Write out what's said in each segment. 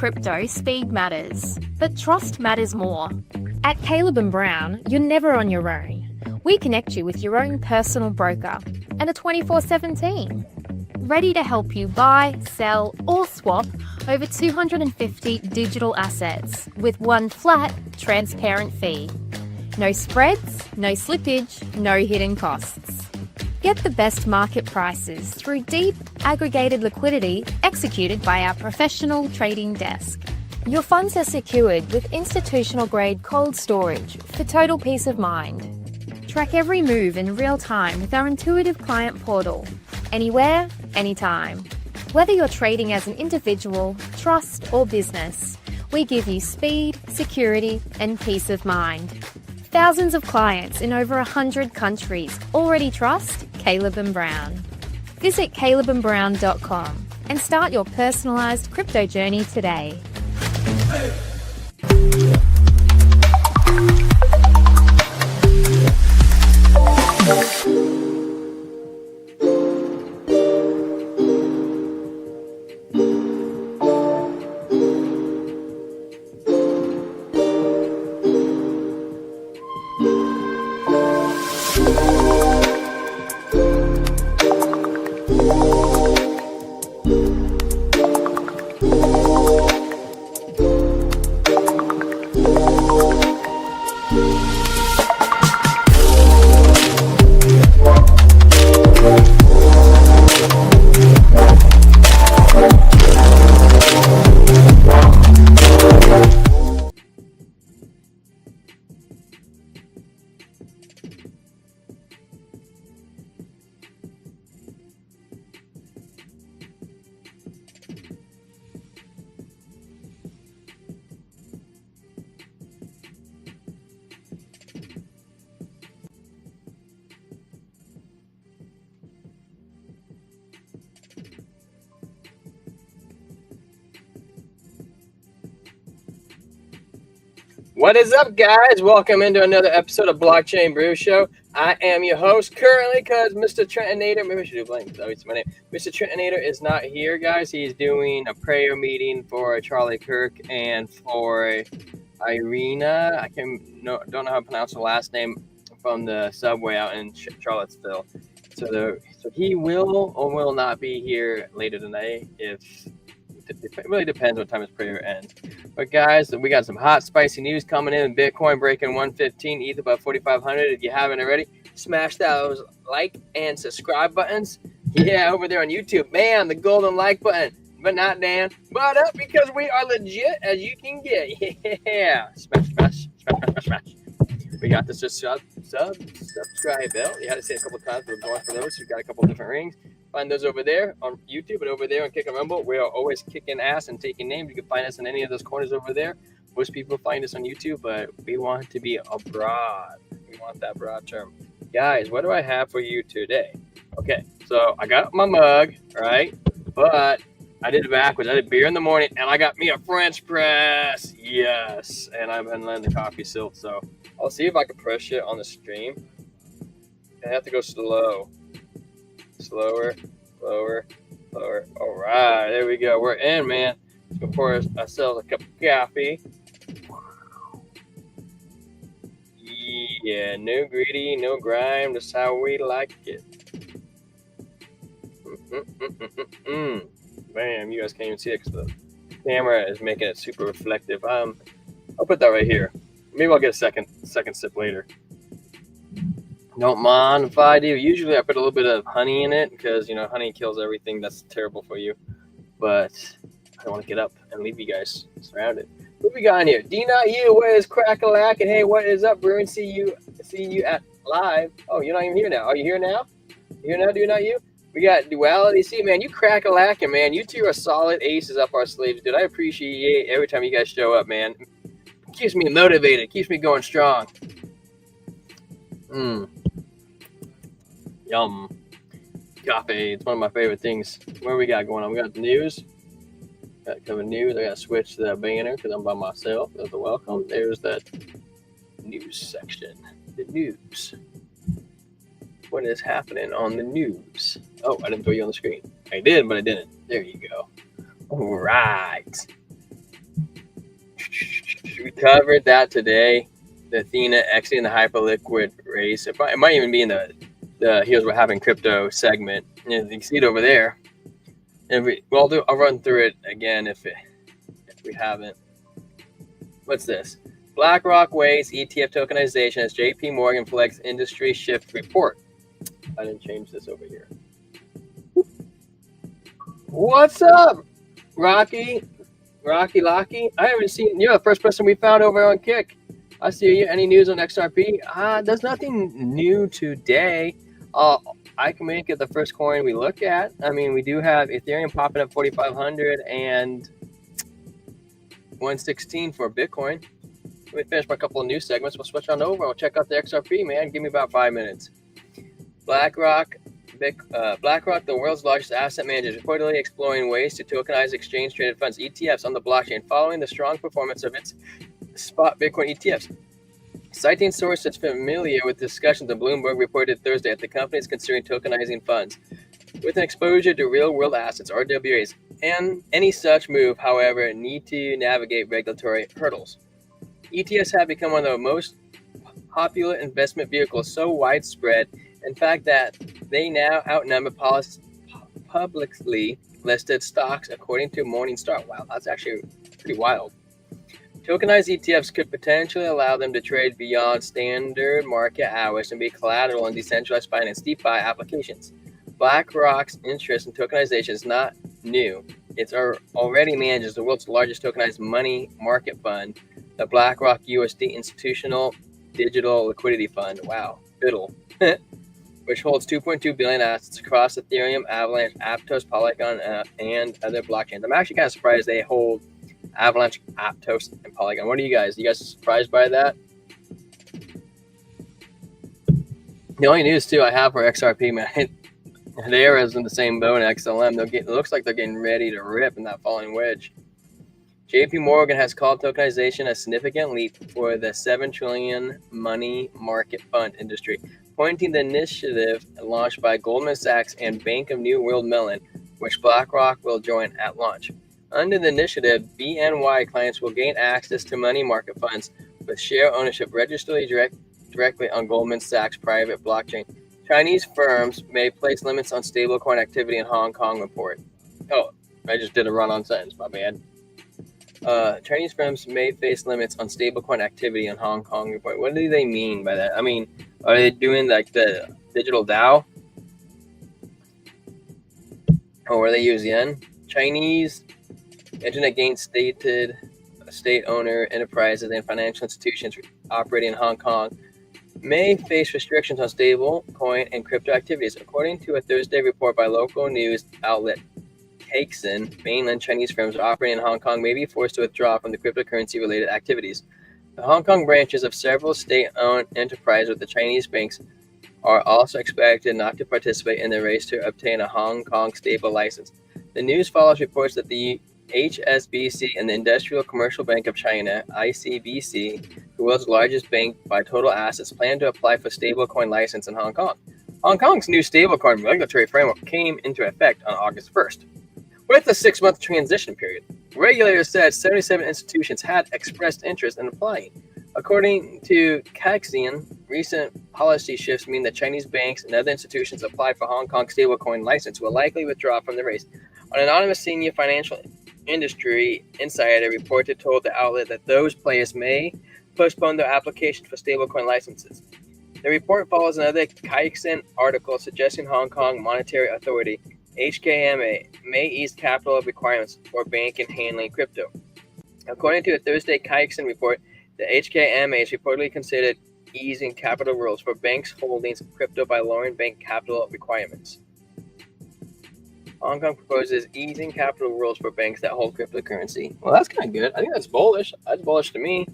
crypto, speed matters, but trust matters more. At Caleb & Brown, you're never on your own. We connect you with your own personal broker and a 24/7 team, ready to help you buy, sell, or swap over 250 digital assets with one flat, transparent fee. No spreads, no slippage, no hidden costs. Get the best market prices through deep, aggregated liquidity executed by our professional trading desk. Your funds are secured with institutional-grade cold storage for total peace of mind. Track every move in real time with our intuitive client portal, anywhere, anytime. Whether you're trading as an individual, trust, or business, we give you speed, security, and peace of mind. Thousands of clients in over 100 countries already trust Caleb & Brown. Visit calebandbrown.com and start your personalized crypto journey today. What is up, guys? Welcome into another episode of Blockchain Brew Show. I am your host currently because Mr. Trentonator, maybe I should do blank. Oh, it's my name. Mr. Trentonator is not here, guys. He's doing a prayer meeting for Charlie Kirk and for Irina. Don't know how to pronounce the last name from the subway out in Charlottesville. So he will or will not be here later tonight. It really depends what time his prayer ends. But guys, we got some hot, spicy news coming in. Bitcoin breaking 115, ETH above 4,500. If you haven't already, smash those like and subscribe buttons. Yeah, over there on YouTube. Man, the golden like button. But not Dan. But up because we are legit as you can get. Yeah. Smash. We got the subscribe bell. You had to say it a couple of times. We're going for those. We've got a couple of different rings. Find those over there on YouTube and over there on Kick and Rumble. We are always kicking ass and taking names. You can find us in any of those corners over there. Most people find us on YouTube, but we want to be abroad. We want that broad term. Guys, what do I have for you today? Okay, so I got my mug, right? But I did it backwards. I did beer in the morning, and I got me a French press. Yes, and I've been letting the coffee silt, so I'll see if I can press it on the stream. I have to go slow. Slower. All right, there we go. We're in, man. Let's go pour ourselves a cup of coffee. Yeah, no greedy, no grime. That's how we like it. Bam, you guys can't even see it because the camera is making it super reflective. I'll put that right here. Maybe I'll get a second sip later. Don't mind if I do. Usually I put a little bit of honey in it because, honey kills everything that's terrible for you. But I don't want to get up and leave you guys surrounded. What we got in here? D Not You, what is crack-a-lack? And hey, what is up, Bruin? See you at live. Oh, you're not even here now. Are you here now? You here now, Do Not You? We got Duality. See, man, you crack-a-lacking, man. You two are solid aces up our sleeves, dude. I appreciate every time you guys show up, man. It keeps me motivated. Keeps me going strong. Yum. Coffee. It's one of my favorite things. What we got going on? We got the news. Got cover news. I got to switch the banner because I'm by myself. There's the welcome. There's that news section. The news. What is happening on the news? Oh, I didn't throw you on the screen. I did, but I didn't. There you go. All right. We covered that today. The Athena exiting the hyperliquid race. It might even be in the Here's What Happened crypto segment. You can see it over there. And I'll run through it again if we haven't. What's this? BlackRock weighs ETF tokenization as JP Morgan flags industry shift report. I didn't change this over here. What's up, Rocky? I haven't seen you're the first person we found over on Kick. I see you. Any news on XRP? There's nothing new today. I can make it the first coin we look at. I mean, we do have Ethereum popping up 4,500 and 116 for Bitcoin. Let me finish my couple of news segments. We'll switch on over. We'll check out the XRP, man. Give me about 5 minutes. BlackRock, the world's largest asset manager, is reportedly exploring ways to tokenize exchange-traded funds, ETFs, on the blockchain, following the strong performance of its spot Bitcoin ETFs. Citing sources familiar with discussions, the Bloomberg reported Thursday that the company is considering tokenizing funds with an exposure to real-world assets, RWAs, and any such move, however, need to navigate regulatory hurdles. ETFs have become one of the most popular investment vehicles, so widespread, in fact, that they now outnumber publicly listed stocks, according to Morningstar. Wow, that's actually pretty wild. Tokenized ETFs could potentially allow them to trade beyond standard market hours and be collateral in decentralized finance (DeFi) applications. BlackRock's interest in tokenization is not new. It already manages the world's largest tokenized money market fund, the BlackRock USD Institutional Digital Liquidity Fund. Wow, fiddle. Which holds 2.2 billion assets across Ethereum, Avalanche, Aptos, Polygon, and other blockchains. I'm actually kind of surprised they hold Avalanche, Aptos, and Polygon. What are you guys? Surprised by that? The only news too I have for XRP, man, they're in the same boat in XLM. It looks like they're getting ready to rip in that falling wedge. JP Morgan has called tokenization a significant leap for the $7 trillion money market fund industry, pointing the initiative launched by Goldman Sachs and Bank of New World Mellon, which BlackRock will join at launch. Under the initiative, BNY clients will gain access to money market funds with share ownership registered directly on Goldman Sachs' private blockchain. Chinese firms may place limits on stablecoin activity in Hong Kong report. Oh, I just did a run-on sentence, my bad. Chinese firms may face limits on stablecoin activity in Hong Kong report. What do they mean by that? I mean, are they doing like the digital DAO? Or are they use yen? Chinese internet gains state-owner enterprises and financial institutions operating in Hong Kong may face restrictions on stablecoin and crypto activities. According to a Thursday report by local news outlet Caixin, mainland Chinese firms operating in Hong Kong may be forced to withdraw from the cryptocurrency-related activities. The Hong Kong branches of several state-owned enterprises with the Chinese banks are also expected not to participate in the race to obtain a Hong Kong stable license. The news follows reports that the HSBC and the Industrial Commercial Bank of China, ICBC, the world's largest bank by total assets, plan to apply for stablecoin license in Hong Kong. Hong Kong's new stablecoin regulatory framework came into effect on August 1st. With a 6-month transition period, regulators said 77 institutions had expressed interest in applying. According to Caixin, recent policy shifts mean that Chinese banks and other institutions apply for Hong Kong stablecoin license will likely withdraw from the race. An anonymous senior financial industry insider reported told the outlet that those players may postpone their application for stablecoin licenses. The report follows another Caixin article suggesting Hong Kong Monetary Authority, HKMA, may ease capital requirements for banking handling crypto. According to a Thursday Caixin report, the HKMA is reportedly considered easing capital rules for banks holding crypto by lowering bank capital requirements. Hong Kong proposes easing capital rules for banks that hold cryptocurrency. Well, that's kind of good. I think that's bullish. That's bullish to me.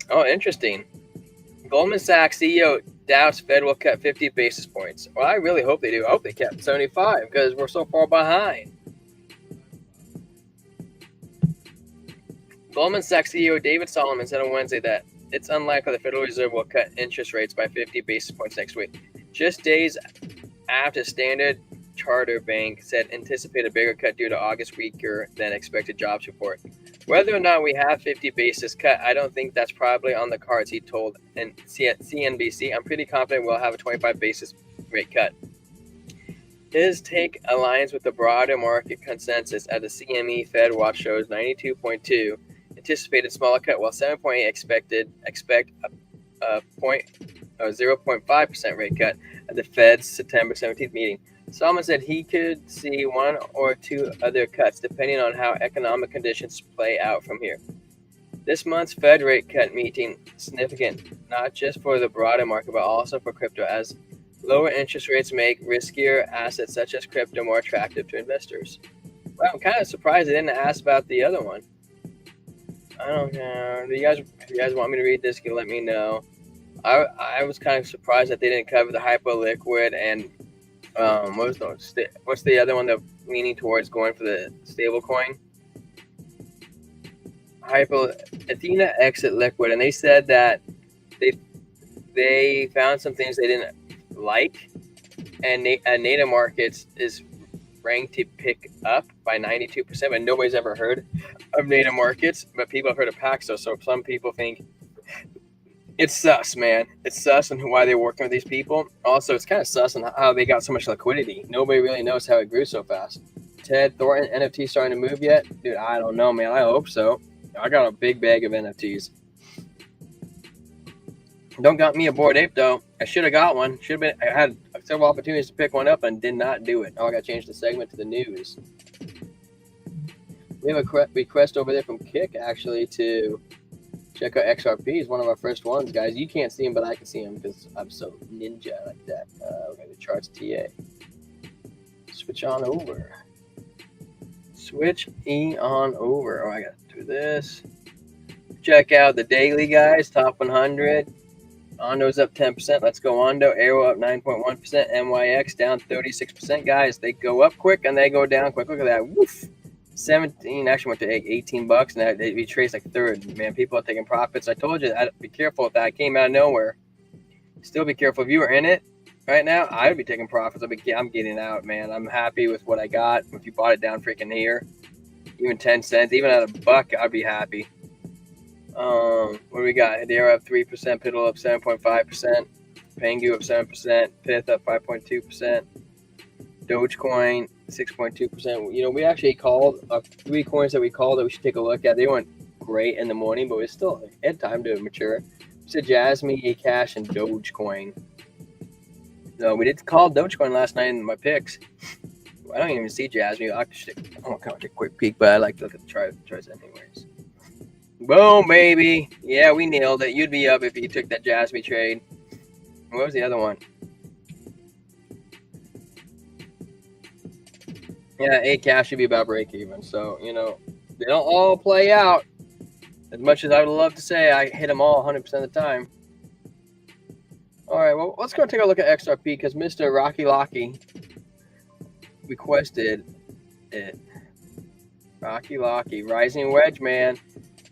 Oh, interesting. Goldman Sachs CEO doubts Fed will cut 50 basis points. Well, I really hope they do. I hope they kept 75 because we're so far behind. Goldman Sachs CEO David Solomon said on Wednesday that it's unlikely the Federal Reserve will cut interest rates by 50 basis points next week. Just days after Standard Chartered Bank said anticipate a bigger cut due to August weaker than expected jobs report. Whether or not we have 50 basis cut, I don't think that's probably on the cards, he told CNBC. I'm pretty confident we'll have a 25 basis rate cut. His take aligns with the broader market consensus at the CME Fed Watch shows 92.2 anticipated smaller cut, while 7.8 expect a 0.5% rate cut at the Fed's September 17th meeting. Salmon said he could see one or two other cuts depending on how economic conditions play out from here. This month's Fed rate cut meeting significant not just for the broader market but also for crypto, as lower interest rates make riskier assets such as crypto more attractive to investors. Well, I'm kind of surprised they didn't ask about the other one. I don't know. If you guys want me to read this, you can let me know. I was kind of surprised that they didn't cover the hyperliquid and what's the other one they're leaning towards going for the stable coin? Athena exit liquid, and they said that they found some things they didn't like, and native markets is ranked to pick up by 92%, but nobody's ever heard of native markets, but people have heard of Paxos, so some people think it's sus, man. It's sus and why they're working with these people. Also, it's kind of sus on how they got so much liquidity. Nobody really knows how it grew so fast. Ted Thornton, NFT starting to move yet? Dude, I don't know, man. I hope so. I got a big bag of NFTs. Don't got me a Bored Ape, though. I should have got one. I had several opportunities to pick one up and did not do it. Oh, I got to change the segment to the news. We have a request over there from Kick, actually, to check out XRP. Is one of our first ones, guys. You can't see him, but I can see him because I'm so ninja like that. We're going to charts TA. Switch on over. Switch on over. Oh, I got to do this. Check out the daily, guys. Top 100. Ondo's up 10%. Let's go Ondo. Arrow up 9.1%. MYX down 36%. Guys, they go up quick and they go down quick. Look at that. Woof. 17 actually went to $18, and they retraced like third. Man, people are taking profits. I told you I'd be careful if that came out of nowhere. Still be careful. If you were in it right now, I'd be taking profits. I'm getting out, man. I'm happy with what I got. If you bought it down freaking here, even 10 cents, even at $1, I'd be happy. What do we got? Hedera up 3%, Piddle up 7.5%, Pengu up 7%, Pith up 5.2%, Dogecoin 6.2%. You know, we actually called 3 coins that we called that we should take a look at. They weren't great in the morning, but we still had time to mature. We said Jasmine, Acash, and Dogecoin. No, we did call Dogecoin last night in my picks. I don't even see Jasmine. I'll take a quick peek, but I like to look at the charts anyways. Boom, baby. Yeah, we nailed it. You'd be up if you took that Jasmine trade. What was the other one? Yeah, Acash should be about break even. So, you know, they don't all play out. As much as I would love to say I hit them all 100% of the time. All right, well, let's go take a look at XRP because Mr. Rocky Locky requested it. Rocky Locky, rising wedge, man.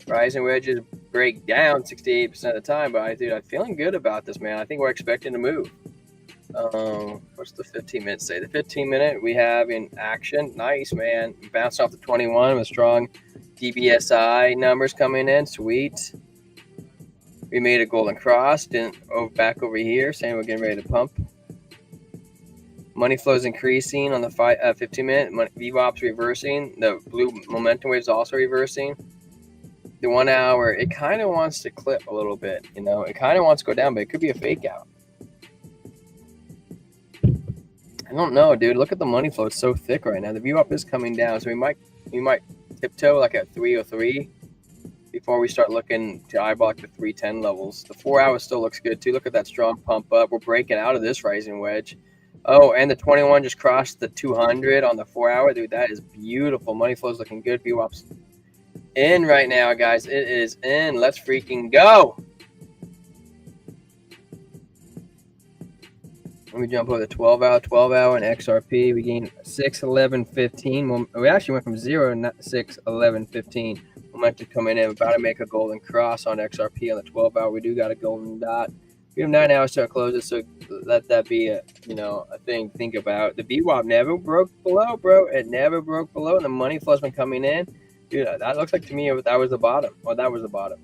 Rising wedges break down 68% of the time, but I'm feeling good about this, man. I think we're expecting to move. What's the 15-minute say? The 15-minute we have in action. Nice, man. Bounced off the 21 with strong DBSI numbers coming in. Sweet. We made a golden cross. Back over here, saying we're getting ready to pump. Money flow is increasing on the 15-minute. VWAP's reversing. The blue momentum wave is also reversing. The 1 hour, it kind of wants to clip a little bit. You know, it kind of wants to go down, but it could be a fake out. I don't know, dude. Look at the money flow. It's so thick right now. The VWAP is coming down, so we might tiptoe like at 303 before we start looking to eyeball the 310 levels. The 4 hour still looks good too. Look at that strong pump up. We're breaking out of this rising wedge. Oh, and the 21 just crossed the 200 on the 4 hour. Dude, that is beautiful. Money flow's looking good. VWAP's in right now, guys. It is in. Let's freaking go. Let me jump over the 12 hour and XRP. We gained 6, 11, 15. We actually went from 0 to 6, 11, 15. Momentum coming in. About to make a golden cross on XRP on the 12 hour. We do got a golden dot. We have 9 hours to close it, so let that be a thing to think about. The VWAP never broke below, bro. It never broke below, and the money flow's been coming in. Dude, that looks like to me that was the bottom. Well, that was the bottom.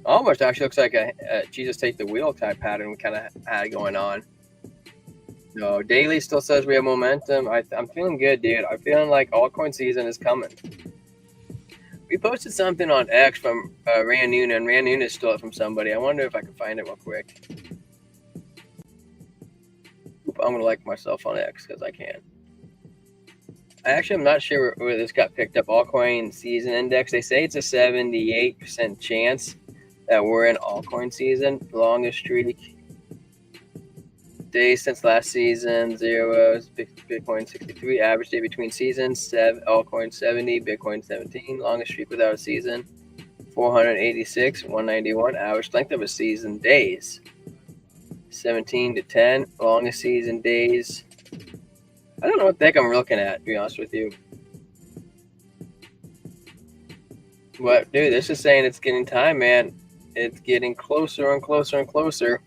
Almost actually looks like a Jesus take the wheel type pattern we kind of had going on. No, daily still says we have momentum. I'm feeling good, dude. I'm feeling like altcoin season is coming. We posted something on X from Rand Noonan. Rand Noonan stole it from somebody. I wonder if I can find it real quick. I'm going to like myself on X because I can. I actually am not sure where this got picked up. Altcoin season index. They say it's a 78% chance that we're in altcoin season. Longest streak. Days since last season, 0. Bitcoin 63. Average day between seasons, 7. Altcoin 70. Bitcoin 17. Longest streak without a season, 486. 191. Average length of a season, days, 17 to 10. Longest season, days. I don't know what the heck I'm looking at, to be honest with you. But, dude, this is saying it's getting time, man. It's getting closer and closer and closer.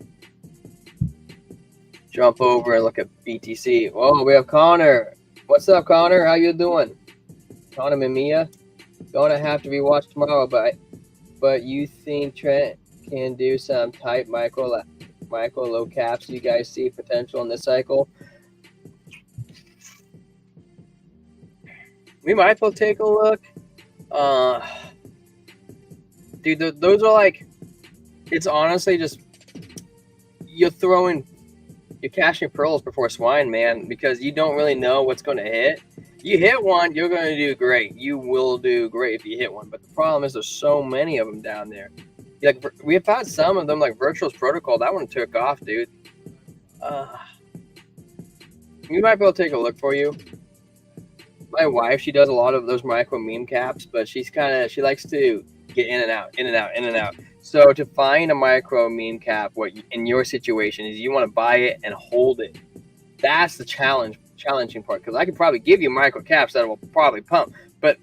Jump over and look at BTC. Oh, we have Connor. What's up, Connor? How you doing? Connor and Mia. Gonna have to be watched tomorrow, but you think Trent can do some type micro low caps? You guys see potential in this cycle? We might as well take a look. Dude, those are like, it's honestly just, you're cashing pearls before swine, man, because you don't really know what's going to hit. You hit one, you're going to do great. You will do great if you hit one. But the problem is there's so many of them down there. Like, we have had some of them, like Virtual's Protocol. That one took off, dude. We might be able to take a look for you. My wife, she does a lot of those micro meme caps, but she likes to get in and out. So to find a micro meme cap, what in your situation is you want to buy it and hold it. That's the challenging part, because I could probably give you micro caps that will probably pump, but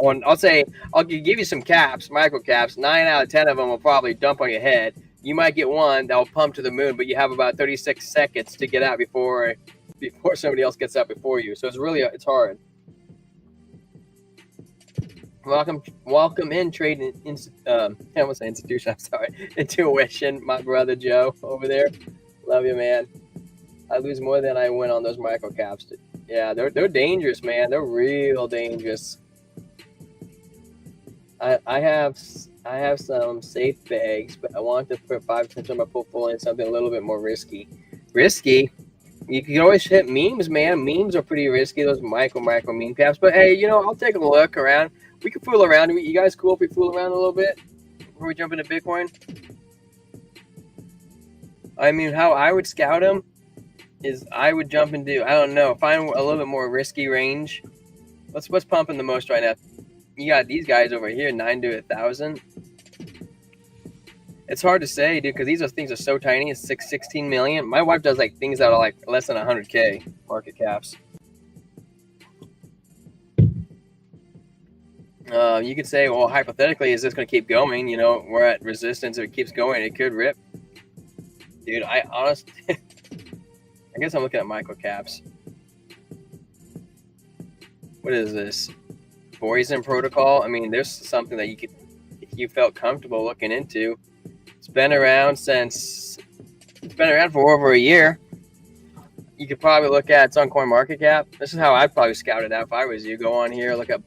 I'll give you some caps, micro caps. 9 out of 10 of them will probably dump on your head. You might get one that will pump to the moon, but you have about 36 seconds to get out before somebody else gets out before you. So it's hard. Welcome in trading. I almost say institution. I'm sorry, Intuition. My brother Joe over there. Love you, man. I lose more than I win on those micro caps. Yeah, they're dangerous, man. They're real dangerous. I have some safe bags, but I want to put 5% of my portfolio in something a little bit more risky. Risky? You can always hit memes, man. Memes are pretty risky, those micro meme caps. But hey, I'll take a look around. We can fool around. You guys cool if we fool around a little bit before we jump into Bitcoin? I mean, how I would scout them is I would jump into, I don't know, find a little bit more risky range. What's pumping the most right now? You got these guys over here, 9 to 1,000. It's hard to say, dude, because these things are so tiny. It's 16 million. My wife does like things that are like less than 100K market caps. You could say, well, hypothetically, is this going to keep going? We're at resistance. If it keeps going, it could rip. Dude, I honestly, I guess I'm looking at micro caps. What is this? Poison Protocol? I mean, there's something that you could, if you felt comfortable looking into. It's been around for over a year. You could probably look at it's on CoinMarketCap. This is how I'd probably scout it out if I was you. Go on here, look up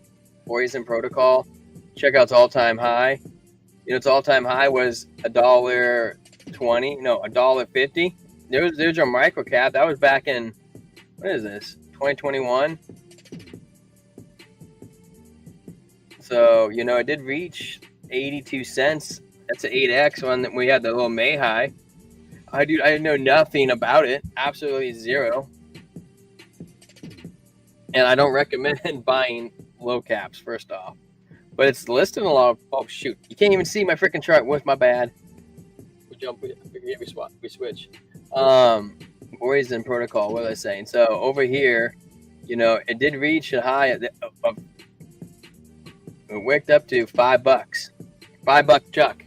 Poison Protocol, check out its all-time high. Its all-time high was $1.20, no, $1.50. There's your micro cap. That was back in, what is this, 2021? So, it did reach 82 cents. That's an 8X one that we had the little May high. I know nothing about it. Absolutely zero. And I don't recommend buying low caps, first off. But it's listed a lot of, oh, shoot. You can't even see my freaking chart. What's my bad? We switch. Poison Protocol, what was I saying? So over here, it did reach a high of it wicked up to $5. $5 chuck.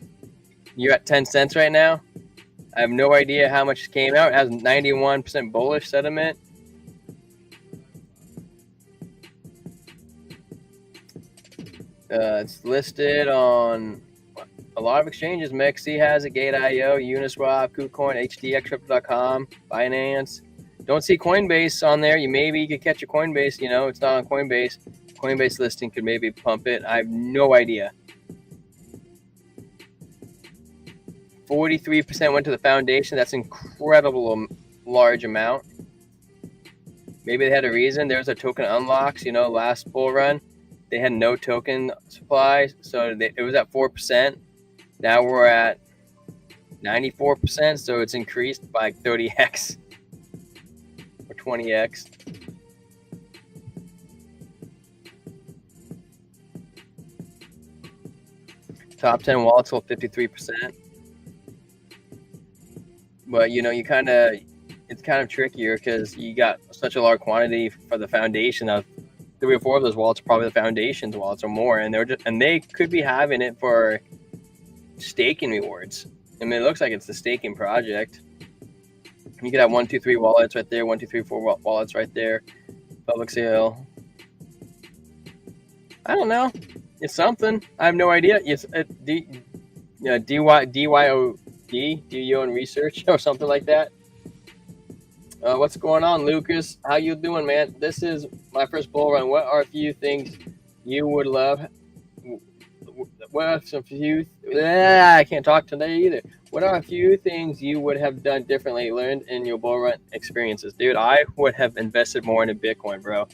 You're at 10 cents right now. I have no idea how much came out. It has 91% bullish sentiment. It's listed on a lot of exchanges. Mexi has it, Gate.io, Uniswap, KuCoin, HDXCrypto.com, Binance. Don't see Coinbase on there. Maybe you could catch a Coinbase. It's not on Coinbase. Coinbase listing could maybe pump it. I have no idea. 43% went to the foundation. That's incredible large amount. Maybe they had a reason. There's a token unlocks. Last bull run, they had no token supply, so it was at 4%. Now we're at 94%, so it's increased by 30x or 20x. Top 10 wallets hold 53%. But it's kind of trickier because you got such a large quantity for the foundation of 3 or 4 of those wallets are probably the foundation's wallets or more, and they could be having it for staking rewards. I mean, it looks like it's the staking project. You could have 1, 2, 3 wallets right there, 1, 2, 3, 4 wallets right there. Public sale. I don't know. It's something. I have no idea. It's DYOD. Do you own research or something like that? What's going on, Lucas? How you doing, man? This is my first bull run. What are a few things you would love? What are some few? I can't talk today either. What are a few things you would have done differently, learned in your bull run experiences? Dude, I would have invested more into Bitcoin, bro.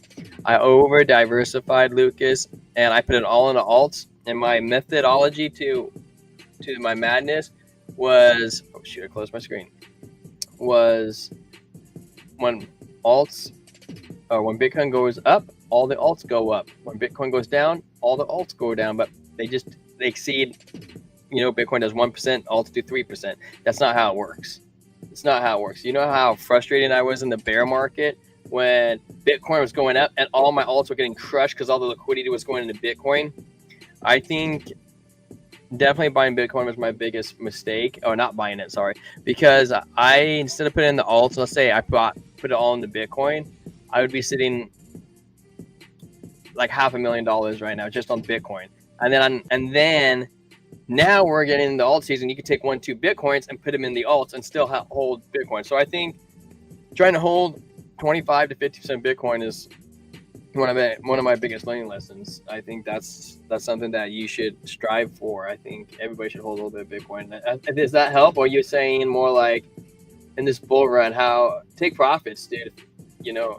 I over diversified, Lucas, and I put it all into alts. And my methodology to my madness was, oh shoot, I closed my screen, was when when Bitcoin goes up, all the alts go up. When Bitcoin goes down, all the alts go down, but they exceed, Bitcoin does 1%, alts do 3%. That's not how it works. It's not how it works. You know how frustrated I was in the bear market when Bitcoin was going up and all my alts were getting crushed because all the liquidity was going into Bitcoin? I think definitely buying Bitcoin was my biggest mistake. Or not buying it, sorry. Because instead of putting in the alts, let's say I put it all into Bitcoin, I would be sitting like $500,000 right now just on Bitcoin. And then now we're getting into alt season. You could take 1, 2 Bitcoins and put them in the alts and still hold Bitcoin. So I think trying to hold 25 to 50% Bitcoin is one of my biggest learning lessons. I think that's something that you should strive for. I think everybody should hold a little bit of Bitcoin. Does that help? Or are you saying more like in this bull run, how take profits, dude?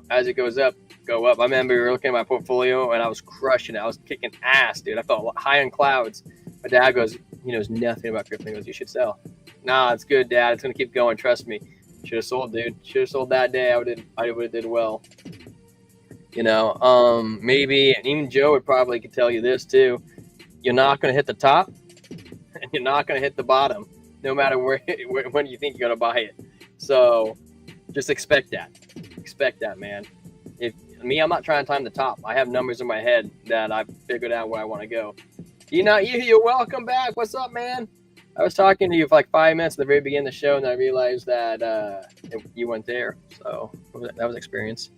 As it goes up, go up. I remember looking at my portfolio and I was crushing it. I was kicking ass, dude. I felt high on clouds. My dad goes, he knows nothing about crypto. He goes, you should sell. Nah, it's good, Dad. It's gonna keep going. Trust me. Should have sold, dude. Should have sold that day. I would have did well. Maybe, and even Joe would probably could tell you this too. You're not going to hit the top and you're not going to hit the bottom, no matter when you think you're going to buy it. So just expect that. Expect that, man. I'm not trying to time the top. I have numbers in my head that I've figured out where I want to go. You're welcome back. What's up, man? I was talking to you for like 5 minutes at the very beginning of the show, and I realized that you weren't there. So that was experience.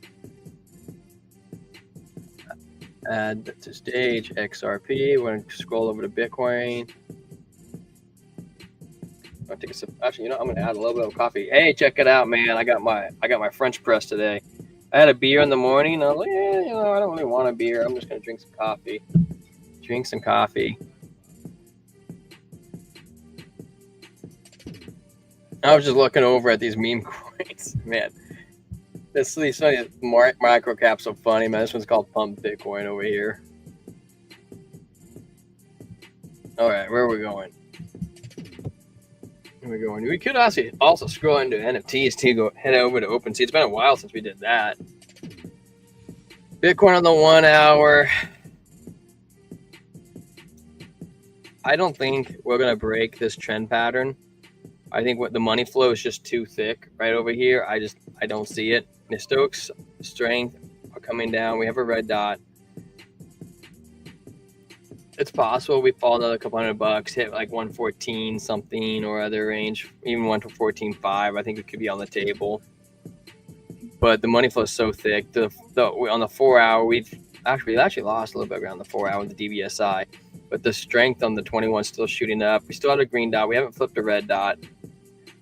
Add to stage XRP. We're gonna scroll over to Bitcoin. I'll take a sip. Actually, I'm gonna add a little bit of coffee. Hey, check it out, man. I got my French press today. I had a beer in the morning. I was like, I don't really want a beer. I'm just gonna drink some coffee. I was just looking over at these meme coins, man. These micro caps so funny, man. This one's called Pump Bitcoin over here. All right, where are we going? We could also scroll into NFTs too. Head over to OpenSea. It's been a while since we did that. Bitcoin on the 1 hour. I don't think we're gonna break this trend pattern. I think the money flow is just too thick right over here. I don't see it. The Stokes strength are coming down. We have a red dot. It's possible we fall another couple $100, hit like 114 something or other range, even 114.5. I think it could be on the table. But the money flow is so thick. On the 4 hour, actually, it actually lost a little bit around the 4 hour with the DBSI, but the strength on the 21 is still shooting up. We still have a green dot. We haven't flipped a red dot.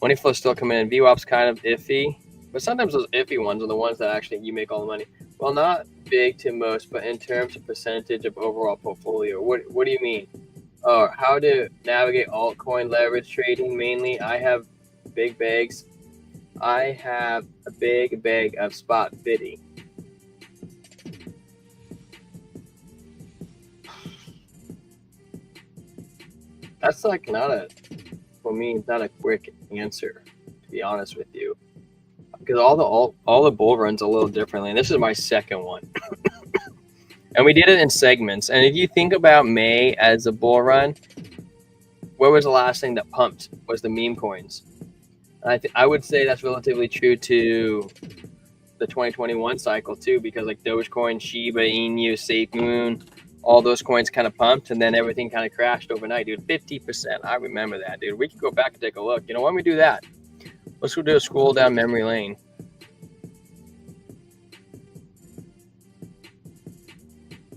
Money flow still coming in. VWAP's kind of iffy, but sometimes those iffy ones are the ones that actually you make all the money. Well, not big to most, but in terms of percentage of overall portfolio. What do you mean? How to navigate altcoin leverage trading? Mainly, I have big bags. I have a big bag of spot 50. That's like for me, not a quick answer, to be honest with you, because all the bull runs a little differently, and this is my second one. And we did it in segments. And if you think about May as a bull run, what was the last thing that pumped? Was the meme coins. I would say that's relatively true to the 2021 cycle too, because like Dogecoin, Shiba Inu, SafeMoon, all those coins kind of pumped, and then everything kind of crashed overnight, dude. 50%. I remember that, dude. We could go back and take a look. You know, why don't we do that? Let's go do a scroll down memory lane.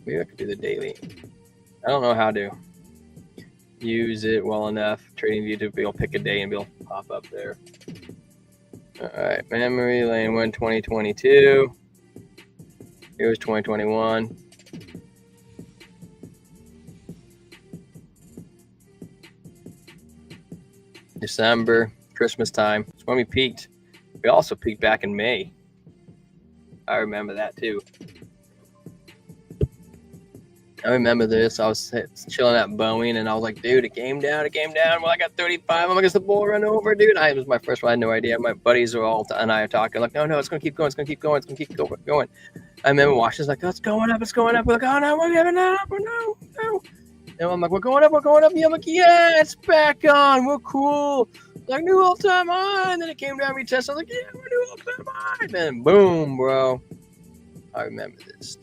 Maybe I could do the daily. I don't know how to use it well enough. TradingView to be able to pick a day and be able to pop up there. All right, memory lane 1 2022. Here was 2021. December, Christmas time. It's when we peaked. We also peaked back in May. I remember that too. I remember this. I was chilling at Boeing, and I was like, dude, it came down. Well, I got 35. I'm like, is the bull run over, dude? I was my first one. I had no idea. My buddies are all and I are talking like, no, it's gonna keep going. It's gonna keep going. It's gonna keep going. I remember watching like, oh, it's going up. We're like, oh no, we're getting up. No. And I'm like, we're going up. Yeah, I'm like, yeah, it's back on. We're cool. Like, new all-time high. And then it came down, retested. I was like, yeah, we're new all-time high. And then boom, bro. I remember this.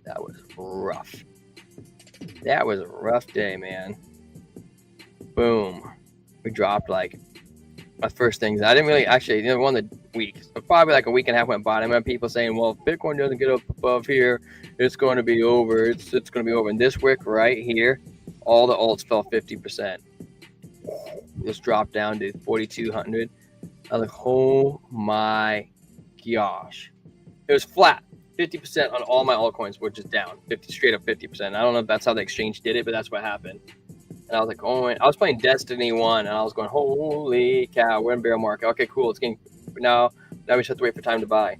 That was rough. That was a rough day, man. Boom. We dropped like my first things. I didn't really actually, one of the weeks, probably like a week and a half went by. I remember people saying, well, if Bitcoin doesn't get up above here, it's going to be over. It's going to be over. And this wick right here, all the alts fell 50%. Just dropped down to 4,200. I was like, oh my gosh. It was flat. 50% on all my altcoins were just down. 50 straight up 50%. I don't know if that's how the exchange did it, but that's what happened. And I was like, oh, I was playing Destiny 1, and I was going, holy cow, we're in bear market. Okay, cool. It's getting now we just have to wait for time to buy.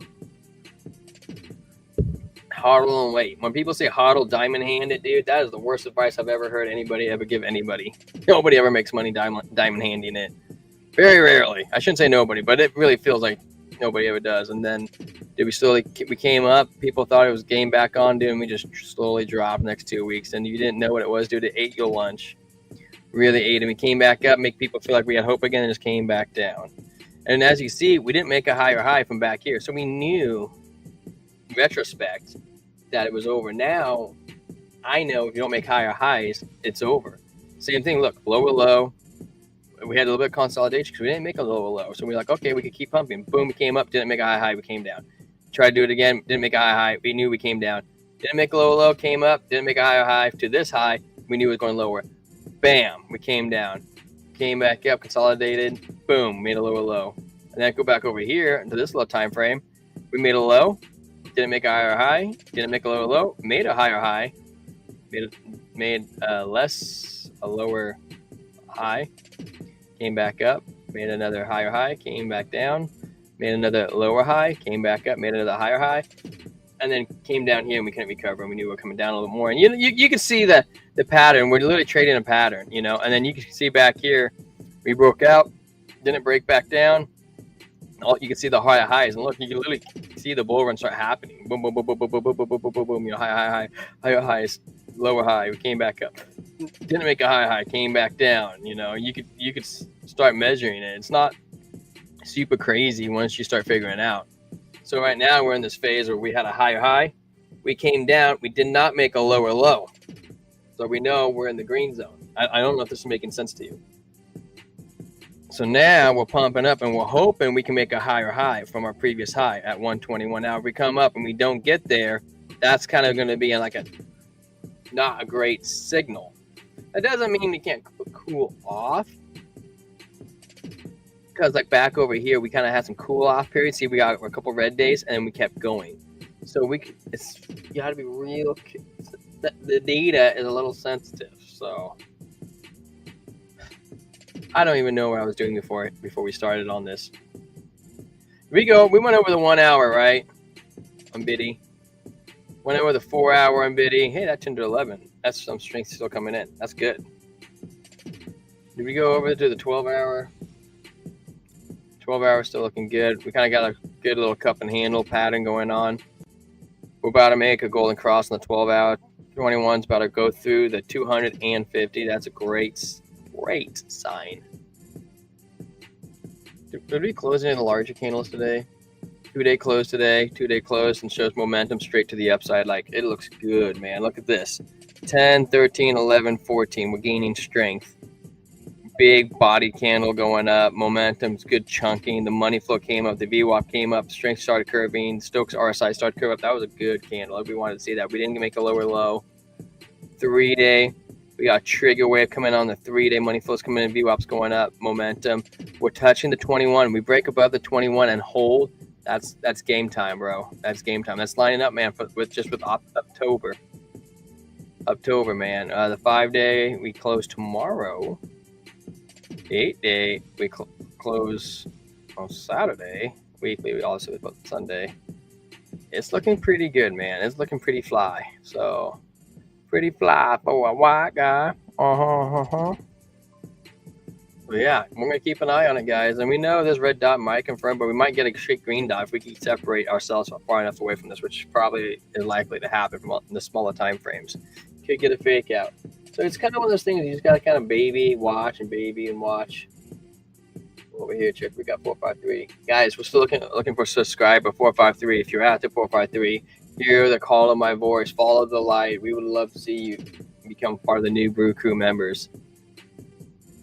Hodl and wait. When people say hodl, diamond hand it, dude, that is the worst advice I've ever heard anybody ever give anybody. Nobody ever makes money diamond handing it. Very rarely. I shouldn't say nobody, but it really feels like nobody ever does. And then we came up. People thought it was game back on, dude, and we just slowly dropped next 2 weeks. And you didn't know what it was, dude. It ate your lunch. Really ate, and we came back up, make people feel like we had hope again, and just came back down. And as you see, we didn't make a higher high from back here, so we knew in retrospect that it was over. Now I know if you don't make higher highs, it's over. Same thing. Look, lower low. We had a little bit of consolidation because we didn't make a lower low, so we're like, okay, we could keep pumping. Boom, we came up, didn't make a high high, we came down. Tried to do it again, didn't make a high high. We knew we came down. Didn't make a lower low, came up, didn't make a higher high to this high. We knew it was going lower. Bam, we came down, came back up, consolidated, boom, made a lower low. And then go back over here into this low time frame. We made a low, didn't make a higher high, didn't make a lower low, made a higher high, made a lower high, came back up, made another higher high, came back down, made another lower high, came back up, made another higher high, and then came down here and we couldn't recover, and we knew we were coming down a little more. And you can see the pattern. We're literally trading a pattern, and then you can see back here, we broke out, didn't break back down. You can see the higher highs, and look, you can literally see the bull run start happening. Boom, boom, boom, boom, boom, boom, boom, boom, boom, boom, boom. Higher highs, lower high. We came back up, didn't make a higher high, came back down. You could start measuring it. It's not super crazy once you start figuring it out. So right now we're in this phase where we had a higher high, we came down, we did not make a lower low. So we know we're in the green zone. I don't know if this is making sense to you. So now we're pumping up and we're hoping we can make a higher high from our previous high at 121. Now if we come up and we don't get there, that's kind of going to be like not a great signal. That doesn't mean we can't cool off, because like back over here we kind of had some cool off periods. See, we got a couple red days and then we kept going. So you got to be real. The data is a little sensitive, so I don't even know what I was doing before we started on this. We went over the 1 hour, right, on Biddy. Went over the 4 hour on Biddy. Hey, that turned to 11. That's some strength still coming in. That's good. Did we go over to the 12 hour? 12 hours still looking good. We kind of got a good little cup and handle pattern going on. We're about to make a golden cross on the 12 hour. 21's about to go through the 250. That's a great sign. Did we close any of the larger candles today? 2-day close today. 2-day close and shows momentum straight to the upside. Like, it looks good, man. Look at this. 10, 13, 11, 14. We're gaining strength. Big body candle going up. Momentum's good chunking. The money flow came up. The VWAP came up. Strength started curving. Stokes RSI started curving up. That was a good candle. We wanted to see that. We didn't make a lower low. 3-day. We got trigger wave coming on the 3-day. Money flows coming in. VWAP's going up. Momentum. We're touching the 21. We break above the 21 and hold. That's game time, bro. That's game time. That's lining up, man, with October. October, man. The 5-day, we close tomorrow. 8-day, we close on Saturday. Weekly, we also about Sunday. It's looking pretty good, man. It's looking pretty fly. So, pretty fly for a white guy. But yeah, we're going to keep an eye on it, guys. And we know this red dot might confirm, but we might get a straight green dot if we can separate ourselves far enough away from this, which probably is likely to happen from the smaller time frames. Could get a fake out. So it's kind of one of those things you just got to kind of watch. Over here, check. We got 453. Guys, we're still looking for subscriber 453. If you're out there, 453, hear the call of my voice. Follow the light. We would love to see you become part of the new Brew Crew members.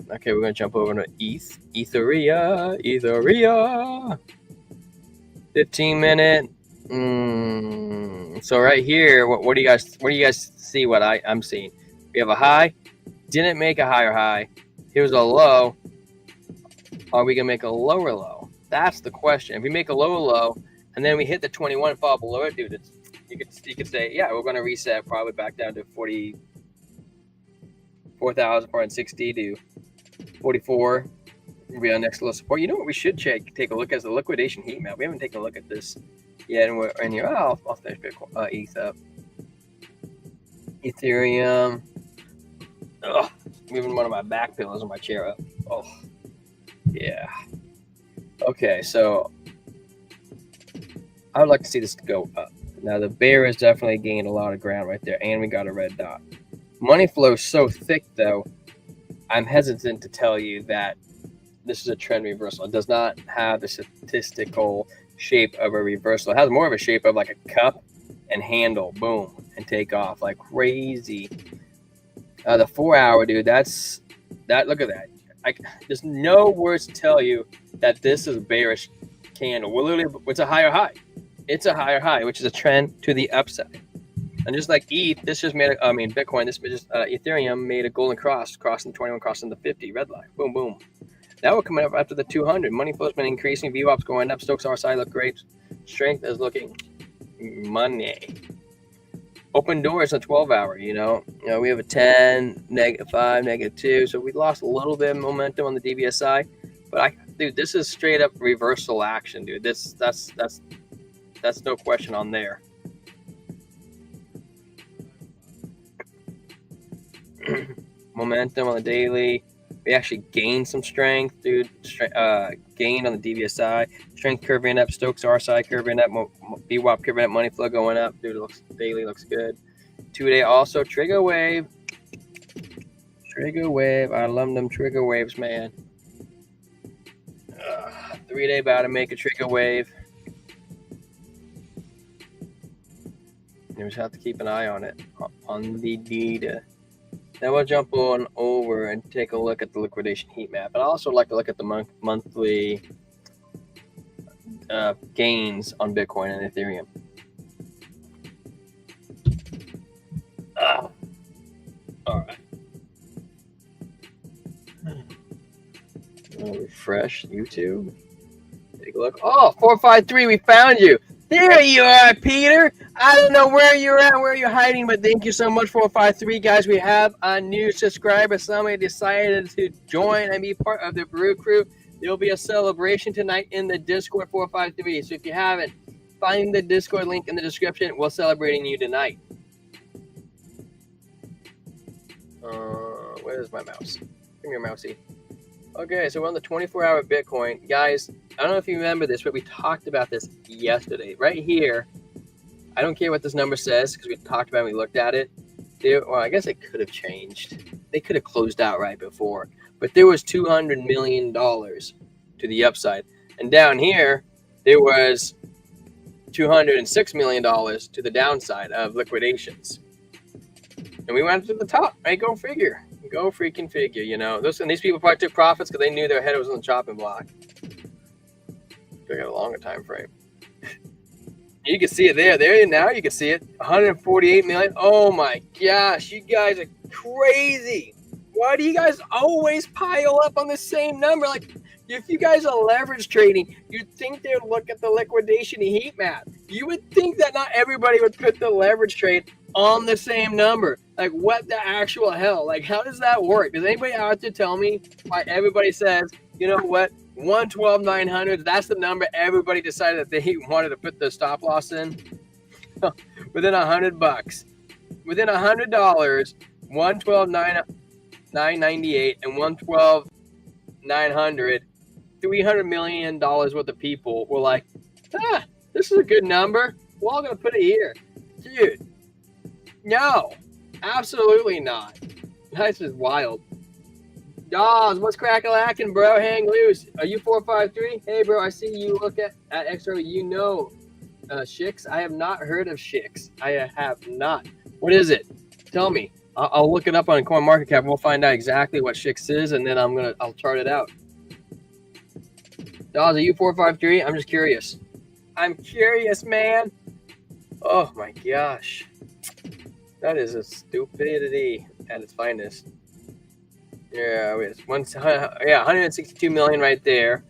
Okay, we're going to jump over to Ethereum. 15-minute. So right here, what do you guys see what I'm seeing? We have a high, didn't make a higher high. Here's a low. Are we going to make a lower low? That's the question. If we make a lower low and then we hit the 21 and fall below it, dude, you could say, yeah, we're going to reset probably back down to 44,460 to 44. We'll be on next little support. You know what we should take a look at is the liquidation heat map. We haven't taken a look at this yet, and we're in here. I'll finish Bitcoin, ETH up. Ethereum. Ugh, moving one of my back pillows on my chair up. Oh, yeah. Okay, so I would like to see this go up. Now, the bear has definitely gained a lot of ground right there, and we got a red dot. Money flow is so thick, though, I'm hesitant to tell you that this is a trend reversal. It does not have the statistical shape of a reversal. It has more of a shape of like a cup and handle, boom, and take off like crazy. The 4 hour, dude, look at that. There's no words to tell you that this is a bearish candle. It's a higher high. It's a higher high, which is a trend to the upside. And just like ETH, Bitcoin, Ethereum made a golden cross, crossing 21, crossing the 50, red line. Boom, boom. Now we're coming up after the 200. Money flow's been increasing. VWAP's going up. Stokes RSI look great. Strength is looking money. Open doors on 12 hour, we have a 10, -5, -2. So we lost a little bit of momentum on the DBSI. But dude, this is straight up reversal action, dude. That's no question on there. Momentum on the daily. We actually gained some strength, dude. Gained on the DBSI. Strength curving up. Stokes RSI curving up. VWAP curving up. Money flow going up. Dude, daily looks good. 2-day also. Trigger wave. I love them trigger waves, man. 3-day about to make a trigger wave. You just have to keep an eye on it. On the data. Now we'll jump on over and take a look at the liquidation heat map. And I also like to look at the monthly gains on Bitcoin and Ethereum. Refresh YouTube. Take a look. Oh, 453, we found you. There you are, Peter. I don't know where you're at, where you're hiding, but thank you so much, 453. Guys, we have a new subscriber. Somebody decided to join and be part of the Brew Crew. There'll be a celebration tonight in the Discord, 453. So if you haven't, find the Discord link in the description. We're celebrating you tonight. Where's my mouse? Come here, mousey. Okay, so we're on the 24-hour Bitcoin. Guys, I don't know if you remember this, but we talked about this yesterday. Right here, I don't care what this number says because we talked about it, we looked at it. Well, I guess it could have changed. They could have closed out right before. But there was $200 million to the upside. And down here, there was $206 million to the downside of liquidations. And we went to the top, right? Go figure. Go freaking figure, you know. These people probably took profits because they knew their head was on the chopping block. They got a longer time frame. You can see it there. There now you can see it. 148 million. Oh my gosh, you guys are crazy. Why do you guys always pile up on the same number? Like, if you guys are leverage trading, you'd think they'd look at the liquidation heat map. You would think that not everybody would put the leverage trade on the same number. Like, what the actual hell? Like, how does that work? Does anybody out there tell me why everybody says, you know what, 112,900, that's the number everybody decided that they wanted to put the stop loss in? Within $100. Within $100, 112,998 and 112,900, $300 million worth of people were like, this is a good number. We're all going to put it here. Dude, no, absolutely not. This is wild. Dawes, what's crack-a-lackin', bro? Hang loose. Are you 453? Hey, bro, I see you look at XRP. You know Shix? I have not heard of Shix. I have not. What is it? Tell me. I'll look it up on CoinMarketCap. We'll find out exactly what Shix is, and then I'll chart it out. Dawes, are you 453? I'm just curious. I'm curious, man. Oh my gosh. That is a stupidity at its finest. Yeah, it's 162 million right there.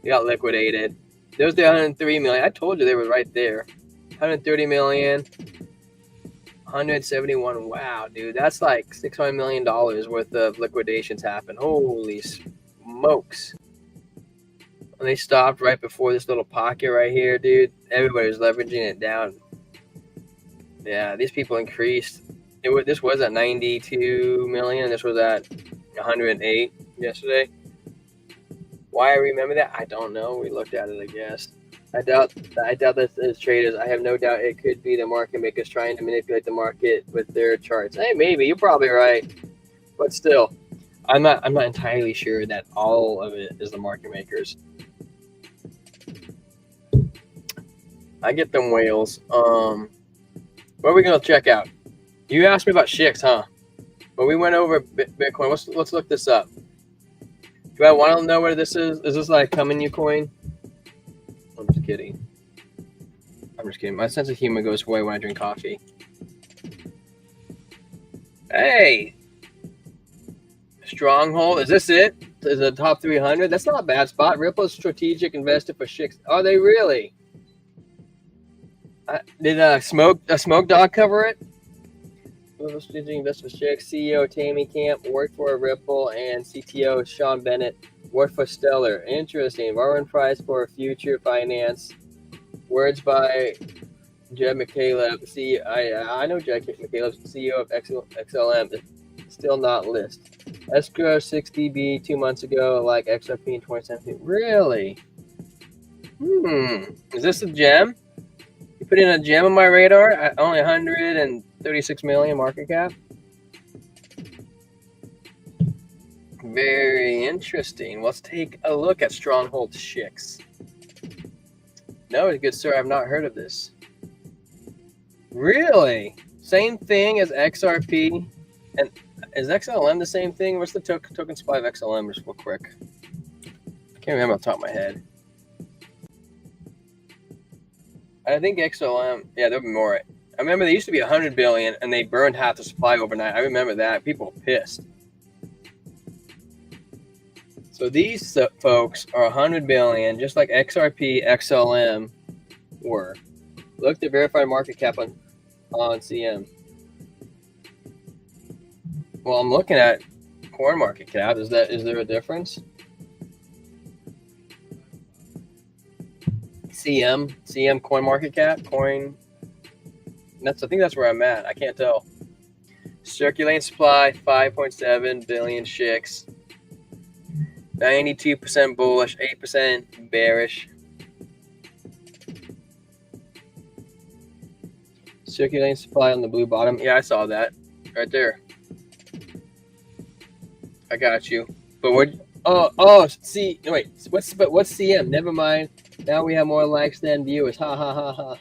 They got liquidated. There's the 103 million. I told you they were right there. 130 million. 171. Wow, dude, that's like $600 million worth of liquidations happen. Holy smokes. And they stopped right before this little pocket right here, dude. Everybody was leveraging it down. Yeah, these people increased. This was at 92 million. This was at 108 yesterday. Why I remember that, I don't know. We looked at it, I guess. I doubt that as traders. I have no doubt it could be the market makers trying to manipulate the market with their charts. Hey, maybe you're probably right, but still, I'm not entirely sure that all of it is the market makers. I get them whales. What are we gonna check out? You asked me about Shix, huh? But we went over Bitcoin. Let's look this up. Do I want to know where this is? Is this like coming you coin? I'm just kidding. My sense of humor goes away when I drink coffee. Hey, Stronghold. Is this it? Is it top 300? That's not a bad spot. Ripple's strategic investor for Shix. Are they really? Did Smoke Dog cover it? Strategic investor for Shix. CEO Tammy Camp worked for Ripple, and CTO Sean Bennett worked for Stellar. Interesting. Warren Price for Future Finance. Words by Jed McCaleb. I know Jed McCaleb, CEO of XLM. Still not list. Escrow 6dB 2 months ago, like XRP in 2017. Really? Is this a gem? You put in a gem on my radar at only 136 million market cap. Very interesting. Let's take a look at Stronghold Shix. No, good sir, I've not heard of this. Really? Same thing as XRP? And is XLM the same thing? What's the token supply of XLM? Just real quick. I can't remember off the top of my head. I think XLM, yeah, there'll be more. I remember they used to be 100 billion and they burned half the supply overnight. I remember that. People were pissed. So these folks are 100 billion, just like XRP, XLM were. Look at the verified market cap on CM. Well, I'm looking at coin market cap. Is there a difference? CM coin market cap coin. I think that's where I'm at. I can't tell. Circulating supply 5.7 billion shicks. 92% bullish, 8% bearish. Circulating supply on the blue bottom. Yeah, I saw that right there. I got you. But what? See, wait. What's CM? Never mind. Now we have more likes than viewers. Ha ha ha ha.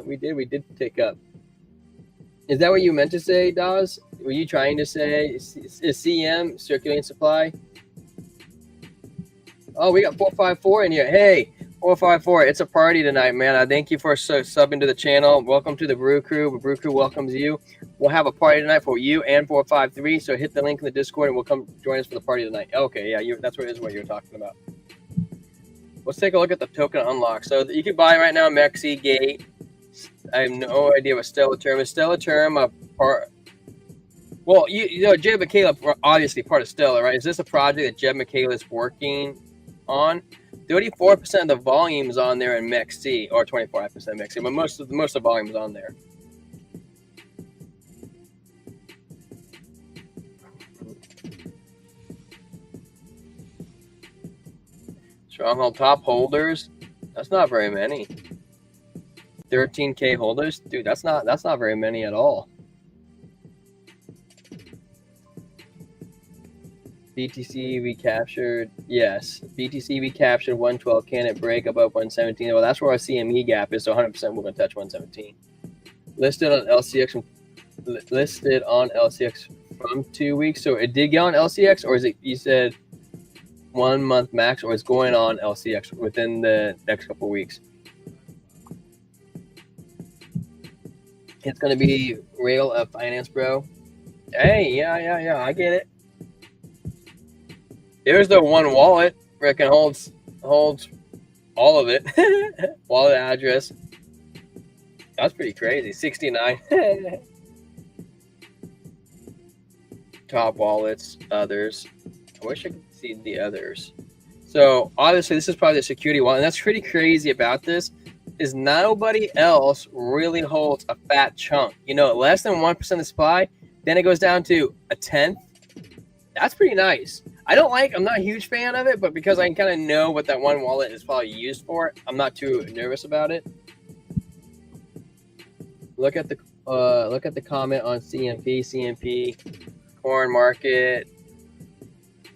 we did take up. Is that what you meant to say, Dawes? Were you trying to say is CM circulating supply? Oh, we got 454 in here. Hey, 454. It's a party tonight, man. I thank you for subbing to the channel. Welcome to the Brew Crew. The Brew Crew welcomes you. We'll have a party tonight for you and 453. So hit the link in the Discord and we'll come join us for the party tonight. Okay, yeah, that's what you're talking about. Let's take a look at the token unlock. So you can buy right now Mexi Gate. I have no idea what Stellar Term is. Stellar Term, well, you know, Jeb McCaleb, obviously part of Stellar, right? Is this a project that Jeb McCaleb is working on? 34% of the volume is on there in MEXC, or 25% MEXC, but most of the volume is on there. Stronghold top holders, that's not very many. 13K holders, dude, that's not very many at all. BTC we captured, yes. BTC we captured 112. Can it break above 117? Well, that's where our CME gap is. So 100% we're going to touch 117. Listed on LCX from 2 weeks. So it did get on LCX, or is it? You said 1 month max, or it's going on LCX within the next couple of weeks? It's going to be Rail of Finance, bro. Hey, yeah. I get it. There's the one wallet. Reckon holds all of it. Wallet address. That's pretty crazy. 69. Top wallets. Others. I wish I could see the others. So obviously this is probably the security wallet. And that's pretty crazy about this is nobody else really holds a fat chunk. You know, less than 1% of the supply. Then it goes down to a tenth. That's pretty nice. I'm not a huge fan of it, but because I kind of know what that one wallet is probably used for, I'm not too nervous about it. Look at the comment on CMP, corn market.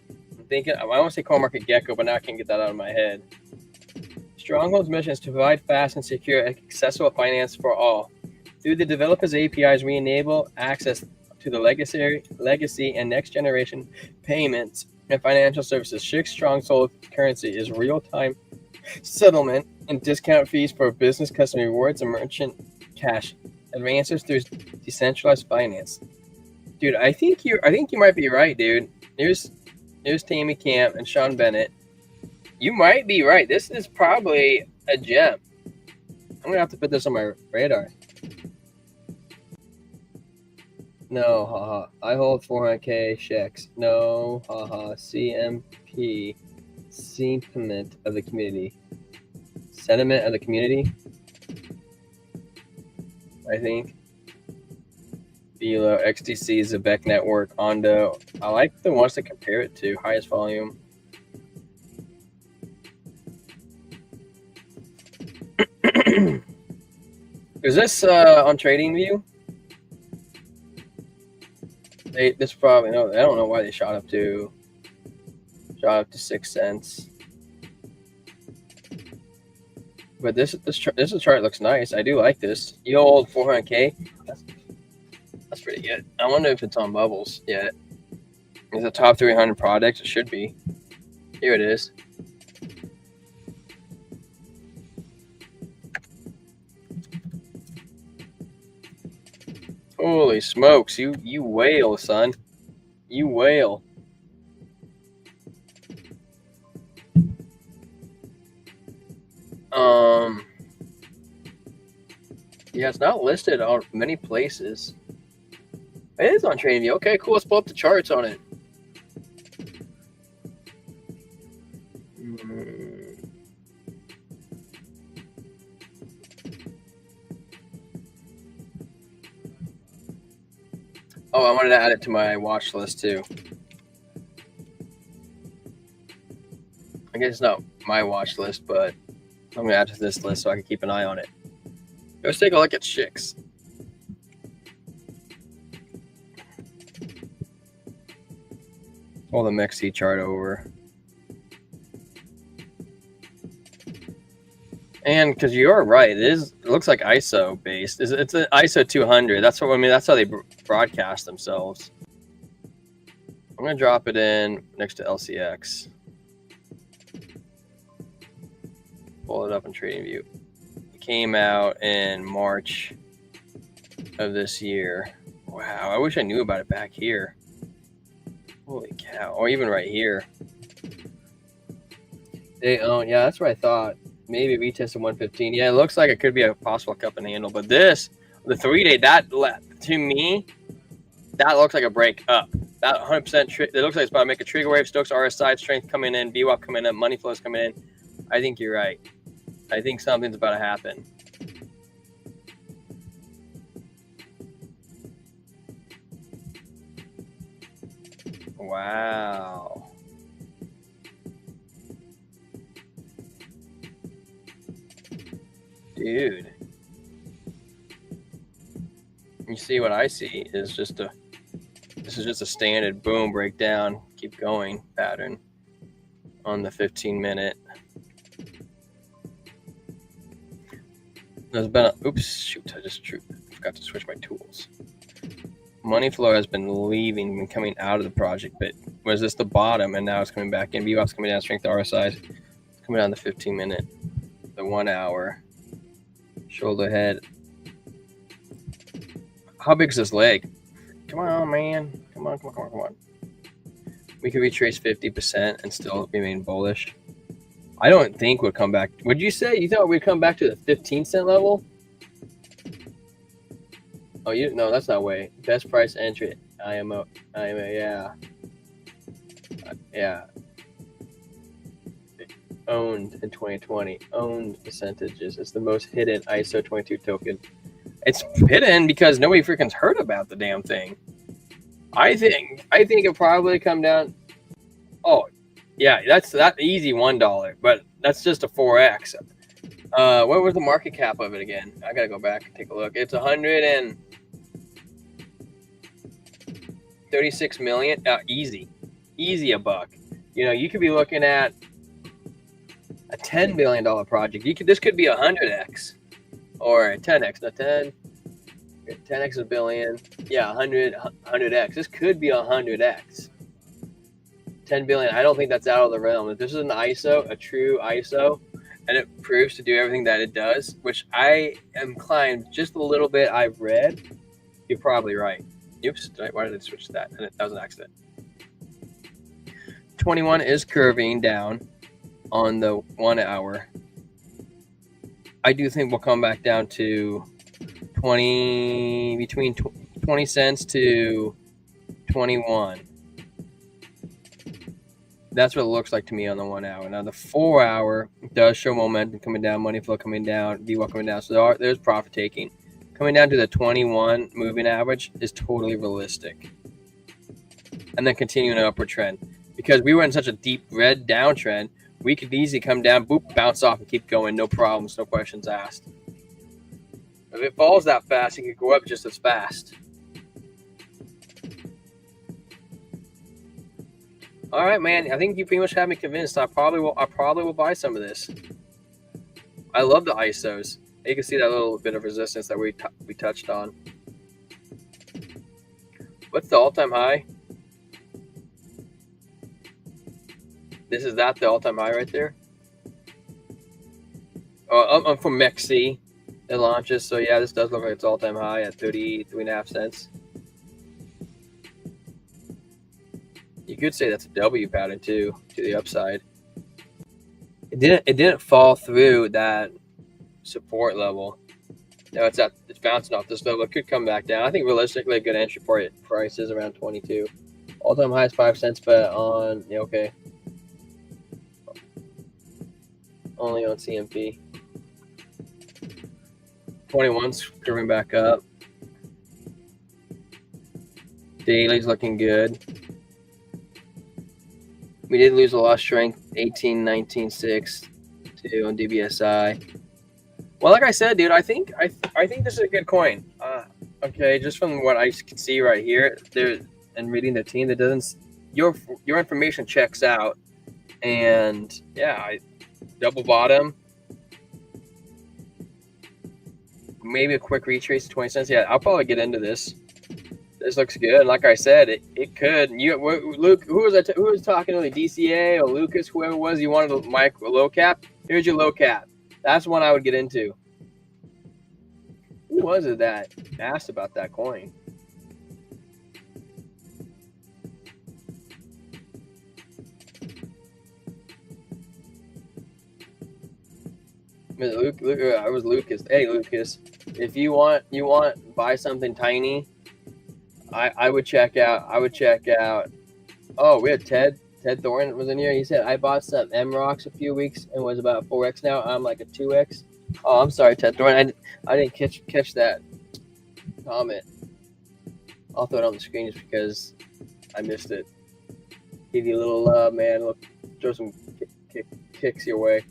I'm thinking I want to say corn market gecko, but now I can't get that out of my head. Stronghold's mission is to provide fast and secure, accessible finance for all. Through the developers' APIs, we enable access to the legacy and next generation payments and financial services. Schick's Stronghold currency is real-time settlement and discount fees for business customer rewards and merchant cash advances through decentralized finance. Dude, I think you might be right, dude. Here's Tammy Camp and Sean Bennett. You might be right. This is probably a gem. I'm gonna have to put this on my radar. No, haha. I hold 400K checks. No, haha. CMP. Sentiment of the community. Sentiment of the community. I think. Below XTC, Zebek Network, Ondo. I like the ones to compare it to. Highest volume. Is this on TradingView? This probably no. I don't know why they shot up to 6 cents. But this chart looks nice. I do like this. You hold 400K. That's pretty good. I wonder if it's on bubbles yet. Is it top 300 products? It should be. Here it is. Holy smokes, you whale, son. You whale. Yeah, it's not listed on many places. It is on TradingView. Okay, cool. Let's pull up the charts on it. Oh, I wanted to add it to my watch list too. I guess it's not my watch list, but I'm gonna add to this list so I can keep an eye on it. Let's take a look at Chicks. Pull the MEXC chart over. And because you are right, it looks like ISO based. It's an ISO 200. That's what I mean. That's how they broadcast themselves. I'm gonna drop it in next to LCX. Pull it up in TradingView. It came out in March of this year. Wow, I wish I knew about it back here. Holy cow! Or even right here. They own. Yeah, that's what I thought. Maybe retested 115. Yeah, it looks like it could be a possible cup and handle. But this, the 3-day, that to me, that looks like a break up. That 100%. It looks like it's about to make a trigger wave. Stokes RSI strength coming in. VWAP coming in. Money flows coming in. I think you're right. I think something's about to happen. Wow. Dude. You see what I see is this is just a standard boom breakdown, keep going pattern on the 15-minute. There's been oops, shoot, I forgot to switch my tools. Money flow has been leaving and coming out of the project, but was this the bottom and now it's coming back in? VWAP's coming down, strength RSI coming down the 15-minute, the 1 hour, shoulder head. How big is this leg? Come on, man. Come on. We could retrace 50% and still remain bullish. I don't think we'll come back. Would you say you thought we'd come back to the 15-cent level? Oh, no, that's not way. Best price entry. IMO, yeah. Yeah. Owned in 2020. Owned percentages. It's the most hidden ISO 22 token. It's hidden because nobody freaking heard about the damn thing. I think it'll probably come down. Oh, yeah, that's that easy $1, but that's just a 4x. What was the market cap of it again? I gotta go back and take a look. It's 136 million. Easy a buck. You know, you could be looking at a $10 billion project. This could be 100x or a 10x. Not 10x is a billion. Yeah, 100x. This could be 100x. 10 billion. I don't think that's out of the realm. If this is an ISO, a true ISO, and it proves to do everything that it does, which I am inclined just a little bit I've read, you're probably right. Oops, why did I switch that? And that was an accident. 21 is curving down on the 1 hour. I do think we'll come back down to between 20 cents to 21. That's what it looks like to me on the 1 hour. Now the 4 hour does show momentum coming down, money flow coming down, VWAP coming down. So there's profit taking. Coming down to the 21 moving average is totally realistic. And then continuing an upward trend. Because we were in such a deep red downtrend, we could easily come down, boop, bounce off and keep going. No problems, no questions asked. If it falls that fast, it could go up just as fast. All right, man. I think you pretty much have me convinced. I probably will buy some of this. I love the ISOs. You can see that little bit of resistance that we touched on. What's the all-time high? This is the all-time high right there. Oh, I'm from MEXC. It launches, so yeah, this does look like it's all-time high at 33.5 cents. You could say that's a W pattern too, to the upside. It didn't fall through that support level. Now it's bouncing off this level. It could come back down. I think realistically a good entry price is around 22. All-time high is 5 cents, but on okay. Only on CMP. 21's curving back up. Daily's looking good. We did lose a lot of strength, 18, 19, 6 to on DBSI. Well, like I said, dude, I think this is a good coin. Okay, just from what I can see right here, there and reading the team, that doesn't your information checks out, and yeah, I double bottom, maybe a quick retrace to 20 cents. Yeah, I'll probably get into this. This looks good. Like I said, it could. Luke, who was talking to the DCA or Lucas, whoever it was, you wanted a low cap? Here's your low cap. That's one I would get into. Who was it that asked about that coin? Luke, I was Lucas. Hey, Lucas, if you want, buy something tiny. I would check out. Oh, we had Ted Thorne was in here. He said I bought some M-Rocks a few weeks and was about 4x now. I'm like a 2x. Oh, I'm sorry, Ted Thorne. I didn't catch that comment. I'll throw it on the screen just because I missed it. Give you a little love, man. Look, throw some kicks your way.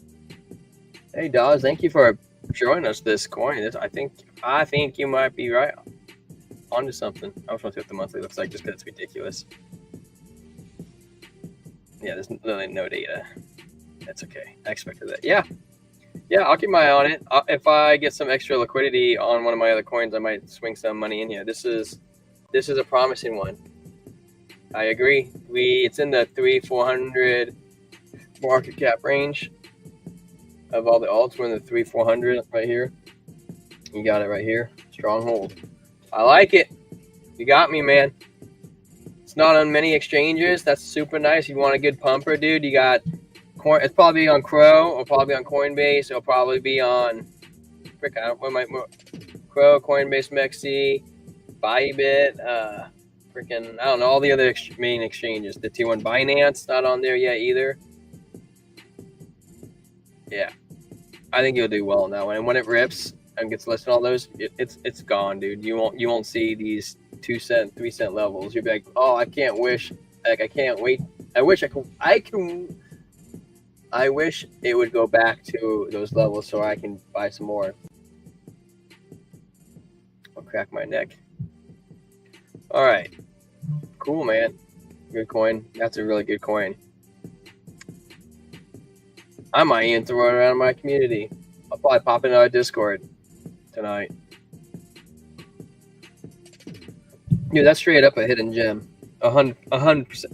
Hey, Dawes, thank you for showing us this coin. I think you might be right onto something. I was want to see what the monthly looks like just because it's ridiculous. Yeah, there's literally no data. That's okay. I expected that. Yeah, I'll keep my eye on it. If I get some extra liquidity on one of my other coins, I might swing some money in here. This is a promising one. I agree. It's in the 300-400 market cap range of all the alts. We're in the 300-400 right here. You got it right here. Stronghold. I like it. You got me, man. It's not on many exchanges. That's super nice. You want a good pumper, dude. You got it's probably on Crow, or probably on Coinbase. It'll probably be on Crow, Coinbase, Mexi, Bybit, I don't know, all the other main exchanges. The T1 Binance not on there yet either. Yeah, I think you'll do well on that one. And when it rips and gets listed on all those, it's gone, dude. You won't see these 2 cent, 3 cent levels. You'll be like, oh, I can't wait. I wish it would go back to those levels so I can buy some more. I'll crack my neck. All right. Cool, man. Good coin. That's a really good coin. I might even throw it around my community. I'll probably pop into our Discord tonight. Dude, that's straight up a hidden gem. 100%.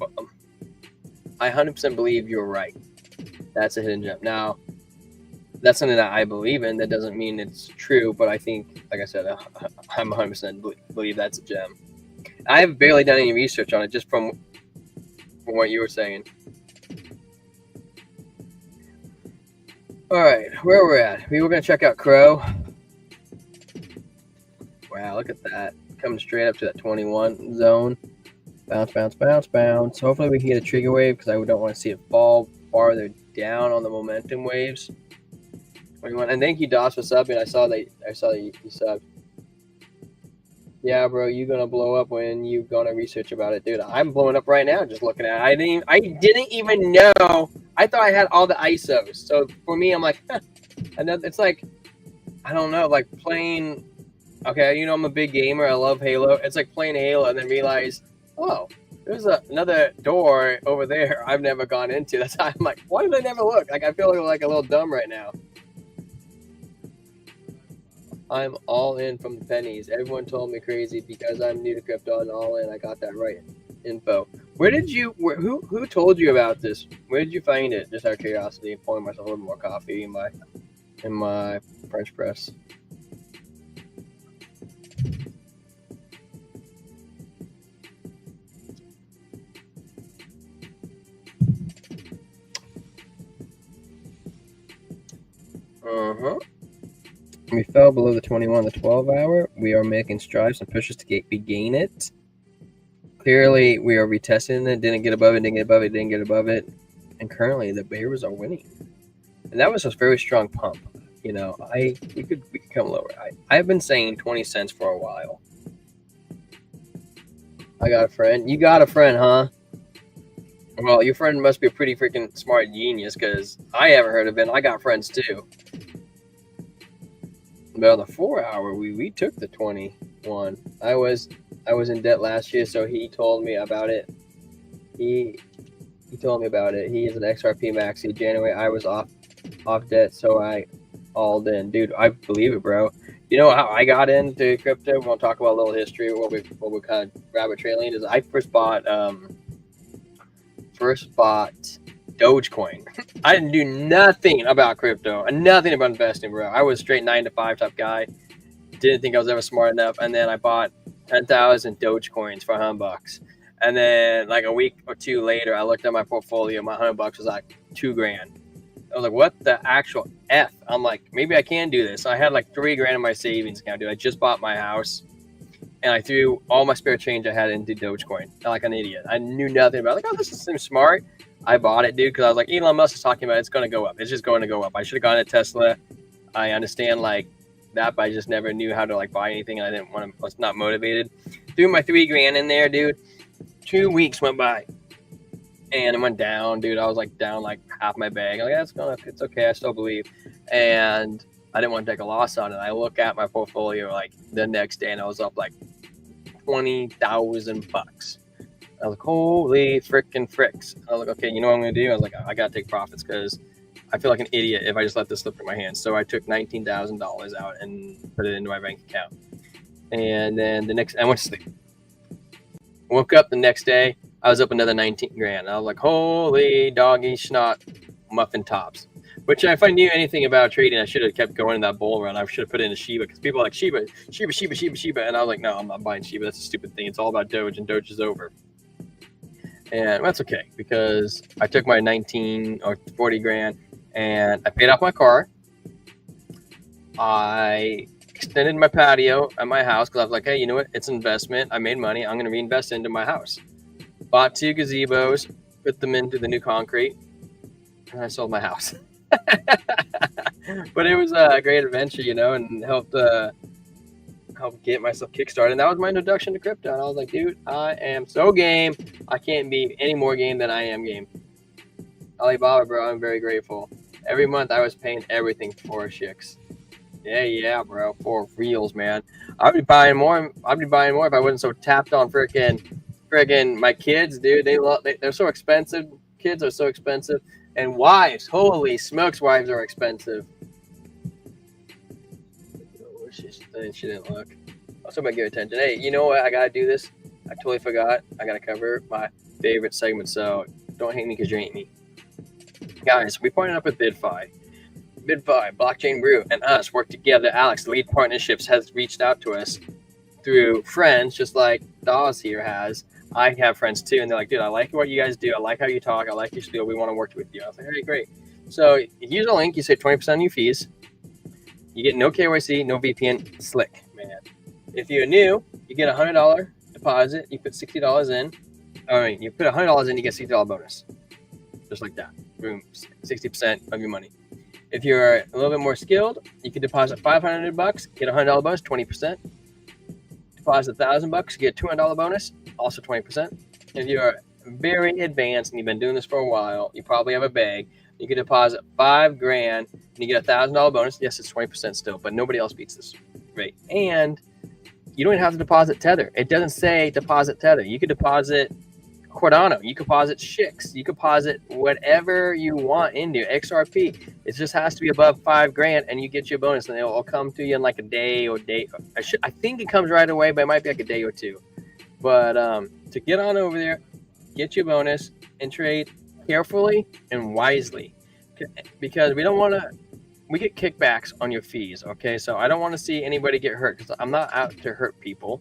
I 100% believe you're right. That's a hidden gem. Now, that's something that I believe in. That doesn't mean it's true, but I think, like I said, I'm 100% believe that's a gem. I have barely done any research on it, just from what you were saying. All right, where we're at. We were going to check out Crow. Wow, look at that. Coming straight up to that 21 zone. Bounce, bounce, bounce, bounce. Hopefully we can get a trigger wave because I don't want to see it fall farther down on the momentum waves. 21. And thank you, Dos, for subbing. I saw that you subbed. Yeah, bro, you're gonna blow up when you're gonna research about it, dude. I'm blowing up right now just looking at it. I didn't even know. I thought I had all the ISOs. So for me, I'm like, huh. And then it's like, I don't know, like playing. Okay, I'm a big gamer. I love Halo. It's like playing Halo and then realize, oh, there's another door over there I've never gone into. That's how I'm like, why did I never look? Like I feel like a little dumb right now. I'm all in from the pennies. Everyone told me crazy because I'm new to crypto and all in. I got that right info. Who told you about this? Where did you find it? Just out of curiosity, pouring myself a little more coffee in my French press. We fell below the 21 on the 12 hour. We are making strides and pushes to regain it. Clearly, we are retesting it. Didn't get above it, didn't get above it, didn't get above it. And currently, the bears are winning. And that was a very strong pump. You know, we could come lower. I've been saying 20 cents for a while. I got a friend. You got a friend, huh? Well, your friend must be a pretty freaking smart genius, because I haven't heard of it. I got friends too. But on the 4 hour, we took the 21. I was in debt last year, so he told me about it. He told me about it. He is an XRP maxi. January, I was off debt, so I all in. Dude, I believe it, bro. You know how I got into crypto? We'll talk about a little history. What we kind of rabbit trailing is I first bought Dogecoin. I didn't do nothing about crypto and nothing about investing, bro. I was straight 9 to 5 type guy. Didn't think I was ever smart enough. And then I bought 10,000 Dogecoins for $100. And then like a week or two later, I looked at my portfolio. My $100 was like $2,000. I was like, what the actual F? I'm like, maybe I can do this. I had like $3,000 in my savings account, dude. I just bought my house. And I threw all my spare change I had into Dogecoin, like an idiot. I knew nothing about it. Like, oh, this seems smart. I bought it, dude, because I was like, Elon Musk is talking about it's going to go up. It's just going to go up. I should have gone to Tesla. I understand like that, but I just never knew how to like buy anything. And I didn't want to. I was not motivated. Threw my $3,000 in there, dude. 2 weeks went by, and it went down, dude. I was like down like half my bag. I'm like, it's okay. I still believe, and I didn't want to take a loss on it. I look at my portfolio like the next day, and I was up like $20,000. I was like, holy frickin' fricks. I was like, okay, you know what I'm going to do? I was like, I got to take profits because I feel like an idiot if I just let this slip through my hands. So I took $19,000 out and put it into my bank account. And then I went to sleep. Woke up the next day. I was up another $19,000. I was like, holy doggy snot muffin tops. Which if I knew anything about trading, I should have kept going in that bull run. I should have put it into Shiba, because people are like, Shiba. And I was like, no, I'm not buying Shiba. That's a stupid thing. It's all about Doge, and Doge is over. And that's okay, because I took my 19 or 40 grand and I paid off my car. I extended my patio at my house because I was like, hey, you know what? It's an investment. I made money. I'm going to reinvest into my house. Bought 2 gazebos, put them into the new concrete, and I sold my house. But it was a great adventure, you know, and helped get myself kickstarted. And that was my introduction to crypto. And I was like, dude, I am so game. I can't be any more game than I am game. Alibaba, bro, I'm very grateful. Every month I was paying everything for shicks. Yeah, bro, for reals, man. I'd be buying more if I wasn't so tapped on friggin' my kids, dude. They're so expensive. Kids are so expensive. And wives, holy smokes, wives are expensive. She didn't look. Also, about give attention. Hey, you know what? I gotta do this. I totally forgot. I gotta cover my favorite segment. So don't hate me because you ain't me, guys. We partnered up with BitFi. Blockchain Brew, and us work together. Alex, the lead partnerships, has reached out to us through friends, just like Dawes here has. I have friends too, and they're like, dude, I like what you guys do. I like how you talk. I like your spiel. We want to work with you. I was like, hey, great. So use a link. You save 20% on your fees. You get no KYC, no VPN. Slick, man. If you're new, you get a $100 deposit. You put $60 in. You put $100 in, you get $60 bonus. Just like that. Boom, 60% of your money. If you're a little bit more skilled, you can deposit $500, get a $100 bonus, 20%. Deposit $1,000, get a $200 bonus, also 20%. If you're very advanced and you've been doing this for a while, you probably have a bag. You can deposit $5,000 and you get a $1,000 bonus. Yes, it's 20% still, but nobody else beats this rate. And you don't even have to deposit Tether. It doesn't say deposit Tether. You could deposit Cardano. You could deposit Shix. You could deposit whatever you want into XRP. It just has to be above $5,000, and you get your bonus, and it'll come to you in like a day or day. I think it comes right away, but it might be like a day or two. But to get on over there, get your bonus, and trade carefully and wisely, because we don't want to. We get kickbacks on your fees. Okay, so I don't want to see anybody get hurt, because I'm not out to hurt people.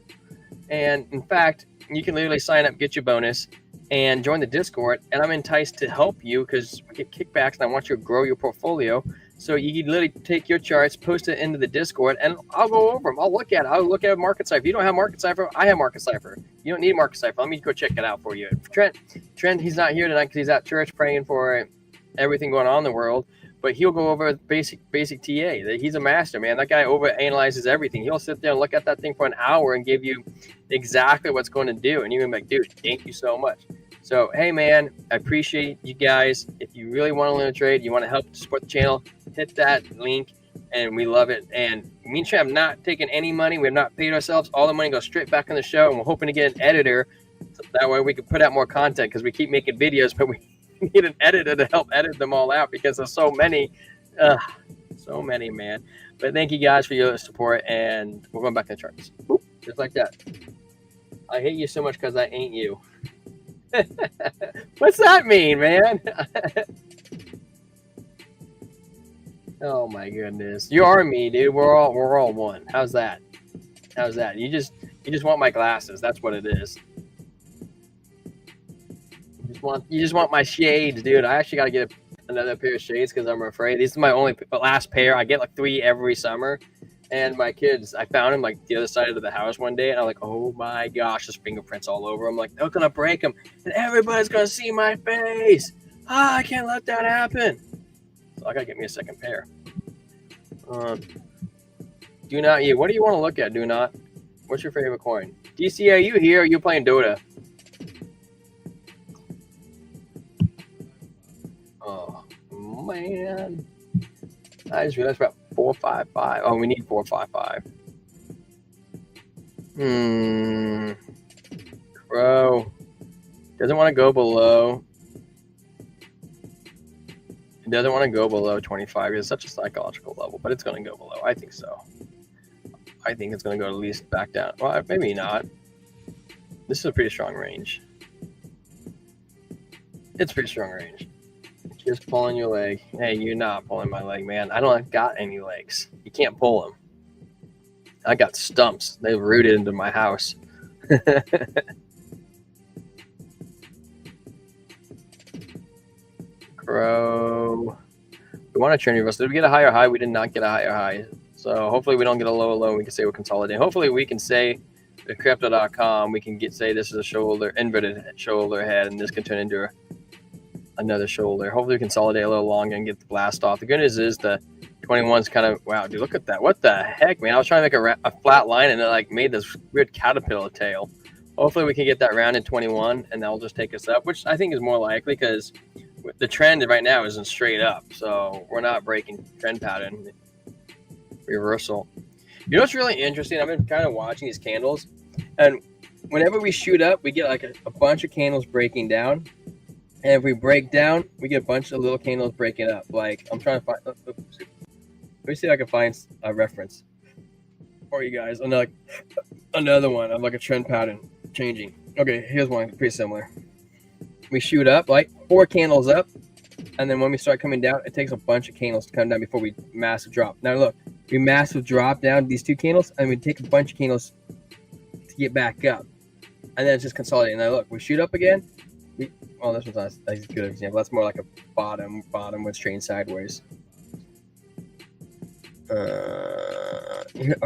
And in fact, you can literally sign up, get your bonus, and join the Discord. And I'm enticed to help you because we get kickbacks, and I want you to grow your portfolio. So you can literally take your charts, post it into the Discord, and I'll go over them. I'll look at it. I'll look at Market Cipher. If you don't have Market Cipher, I have Market Cipher. You don't need Market Cipher. Let me go check it out for you. Trent, he's not here tonight because he's at church praying for everything going on in the world. But he'll go over basic TA. He's a master, man. That guy overanalyzes everything. He'll sit there and look at that thing for an hour and give you exactly what's going to do. And you're going to be like, dude, thank you so much. So, hey, man, I appreciate you guys. If you really want to learn to trade, you want to help support the channel, hit that link, and we love it. And me and Trent have not taken any money. We have not paid ourselves. All the money goes straight back on the show, and we're hoping to get an editor. So that way we can put out more content because we keep making videos, but we need an editor to help edit them all out because there's so many, man. But thank you guys for your support, and we're going back to the charts. Boop, just like that. I hate you so much because I ain't you. What's that mean, man? Oh my goodness, you are me, dude. We're all one. How's that? You just want my glasses. That's what it is. You just want my shades, dude. I actually got to get another pair of shades because I'm afraid. These are my only last pair. I get like 3 every summer. And my kids, I found them like the other side of the house one day, and I'm like, oh my gosh, there's fingerprints all over. I'm like, they're gonna break them, and everybody's gonna see my face. I can't let that happen. So I gotta get me a second pair. Do not you. What do you want to look at? Do not. What's your favorite coin? DC, are you here? Or are you playing Dota? Oh man, I just realized about 455. Oh, we need 455. Crow doesn't want to go below. It doesn't want to go below 25. It's such a psychological level, but it's going to go below. I think so. I think it's going to go at least back down. Well, maybe not. This is a pretty strong range. It's a pretty strong range. Just pulling your leg. Hey, you're not pulling my leg, man. I don't got any legs. You can't pull them. I got stumps. They've rooted into my house. Crow. We want to turn reversal. Did we get a higher high? We did not get a higher high. So hopefully we don't get a lower low. We can say we're consolidating. Hopefully we can say the crypto.com. We can say this is a shoulder, inverted shoulder head, and this can turn into another shoulder. Hopefully we consolidate a little longer and get the blast off. The good news is the 21's kind of, wow, dude, look at that. What the heck, man? I was trying to make a flat line, and it like made this weird caterpillar tail. Hopefully we can get that round in 21, and that'll just take us up, which I think is more likely because the trend right now isn't straight up. So we're not breaking trend pattern. Reversal. You know what's really interesting? I've been kind of watching these candles, and whenever we shoot up, we get like a bunch of candles breaking down. And if we break down, we get a bunch of little candles breaking up. Like, I'm trying to find, let me see if I can find a reference for you guys. Another one of like a trend pattern changing. Okay, here's one pretty similar. We shoot up, like 4 candles up. And then when we start coming down, it takes a bunch of candles to come down before we massive drop. Now look, we massive drop down these 2 candles, and we take a bunch of candles to get back up. And then it's just consolidating. Now look, we shoot up again. Oh, this one's not a good example. That's more like a bottom with trading sideways.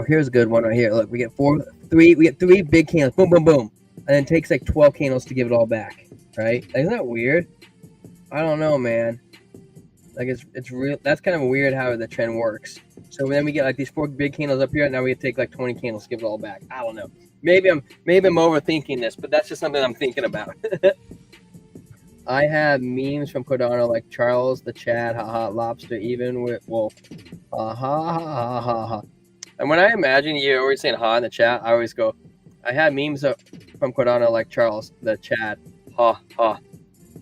Here's a good one right here. Look, we get 3 big candles. Boom, boom, boom. And then it takes like 12 candles to give it all back. Right? Isn't that weird? I don't know, man. Like it's real. That's kind of weird how the trend works. So then we get like these 4 big candles up here. And now we take like 20 candles to give it all back. I don't know. Maybe I'm overthinking this, but that's just something I'm thinking about. I have memes from Cardano like Charles the Chad, haha, lobster, even with wolf, ha ha ha ha ha. And when I imagine you always saying ha in the chat, I always go, I have memes from Cardano like Charles the Chad, ha ha,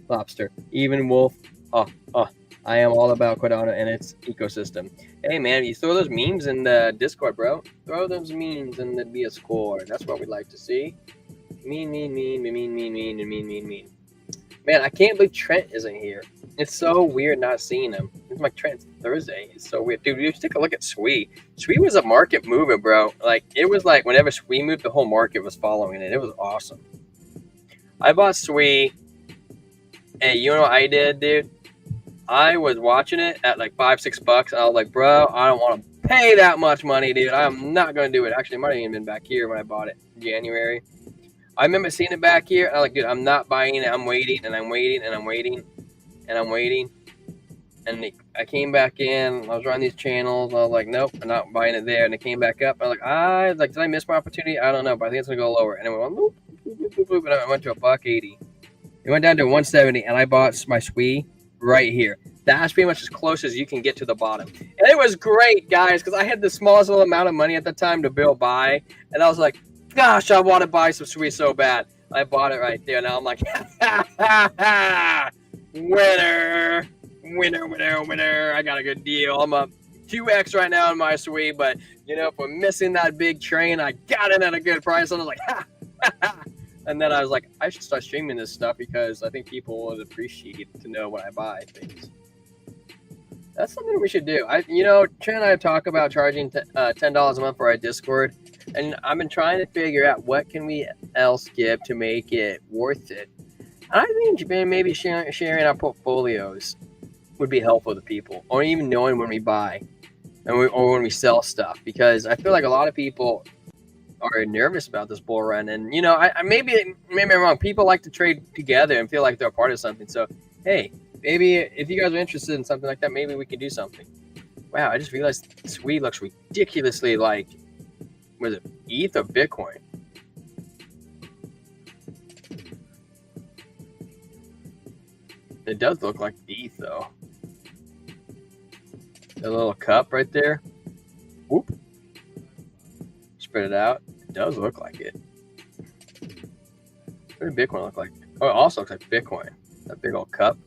lobster, even wolf, ha ha. I am all about Cardano and its ecosystem. Hey man, you throw those memes in the Discord, bro. Throw those memes in the Discord. That's what we like to see. Mean. Man, I can't believe Trent isn't here. It's so weird not seeing him. It's like Trent's Thursday. It's so weird. Dude, you just take a look at Sui. Sui was a market mover, bro. Like, it was like whenever Sui moved, the whole market was following it. It was awesome. I bought Sui. Hey, you know what I did, dude? I was watching it at like $5-6. And I was like, bro, I don't want to pay that much money, dude. I'm not going to do it. Actually, it might have even been back here when I bought it in January. I remember seeing it back here. I'm like, dude, I'm not buying it. I'm waiting and I'm waiting and I'm waiting and I'm waiting. And I came back in. I was running these channels. I was like, nope, I'm not buying it there. And it came back up. I was like, did I miss my opportunity? I don't know, but I think it's going to go lower. And it went, boop, boop, boop, boop, boop, and I went to $1.80. It went down to 170, and I bought my SWE right here. That's pretty much as close as you can get to the bottom. And it was great, guys, because I had the smallest little amount of money at the time to buy. And I was like, gosh, I want to buy some SWE so bad. I bought it right there. Now I'm like, winner, winner, winner, winner. I got a good deal. I'm up 2x right now in my SWE, but, you know, if we're missing that big train, I got it at a good price. And I was like, ha, ha, ha. And then I was like, I should start streaming this stuff because I think people would appreciate to know when I buy things. That's something we should do. Trent and I talk about charging $10 a month for our Discord, and I've been trying to figure out what can we else give to make it worth it. And I think maybe sharing our portfolios would be helpful to people, or even knowing when we buy or when we sell stuff, because I feel like a lot of people are nervous about this bull run. And maybe I'm wrong. People like to trade together and feel like they're a part of something. So hey, maybe if you guys are interested in something like that, maybe we can do something. Wow, I just realized SWE looks ridiculously like, was it ETH or Bitcoin? It does look like ETH though. A little cup right there. Whoop. Spread it out. It does look like it. What did Bitcoin look like? Oh, it also looks like Bitcoin. That big old cup.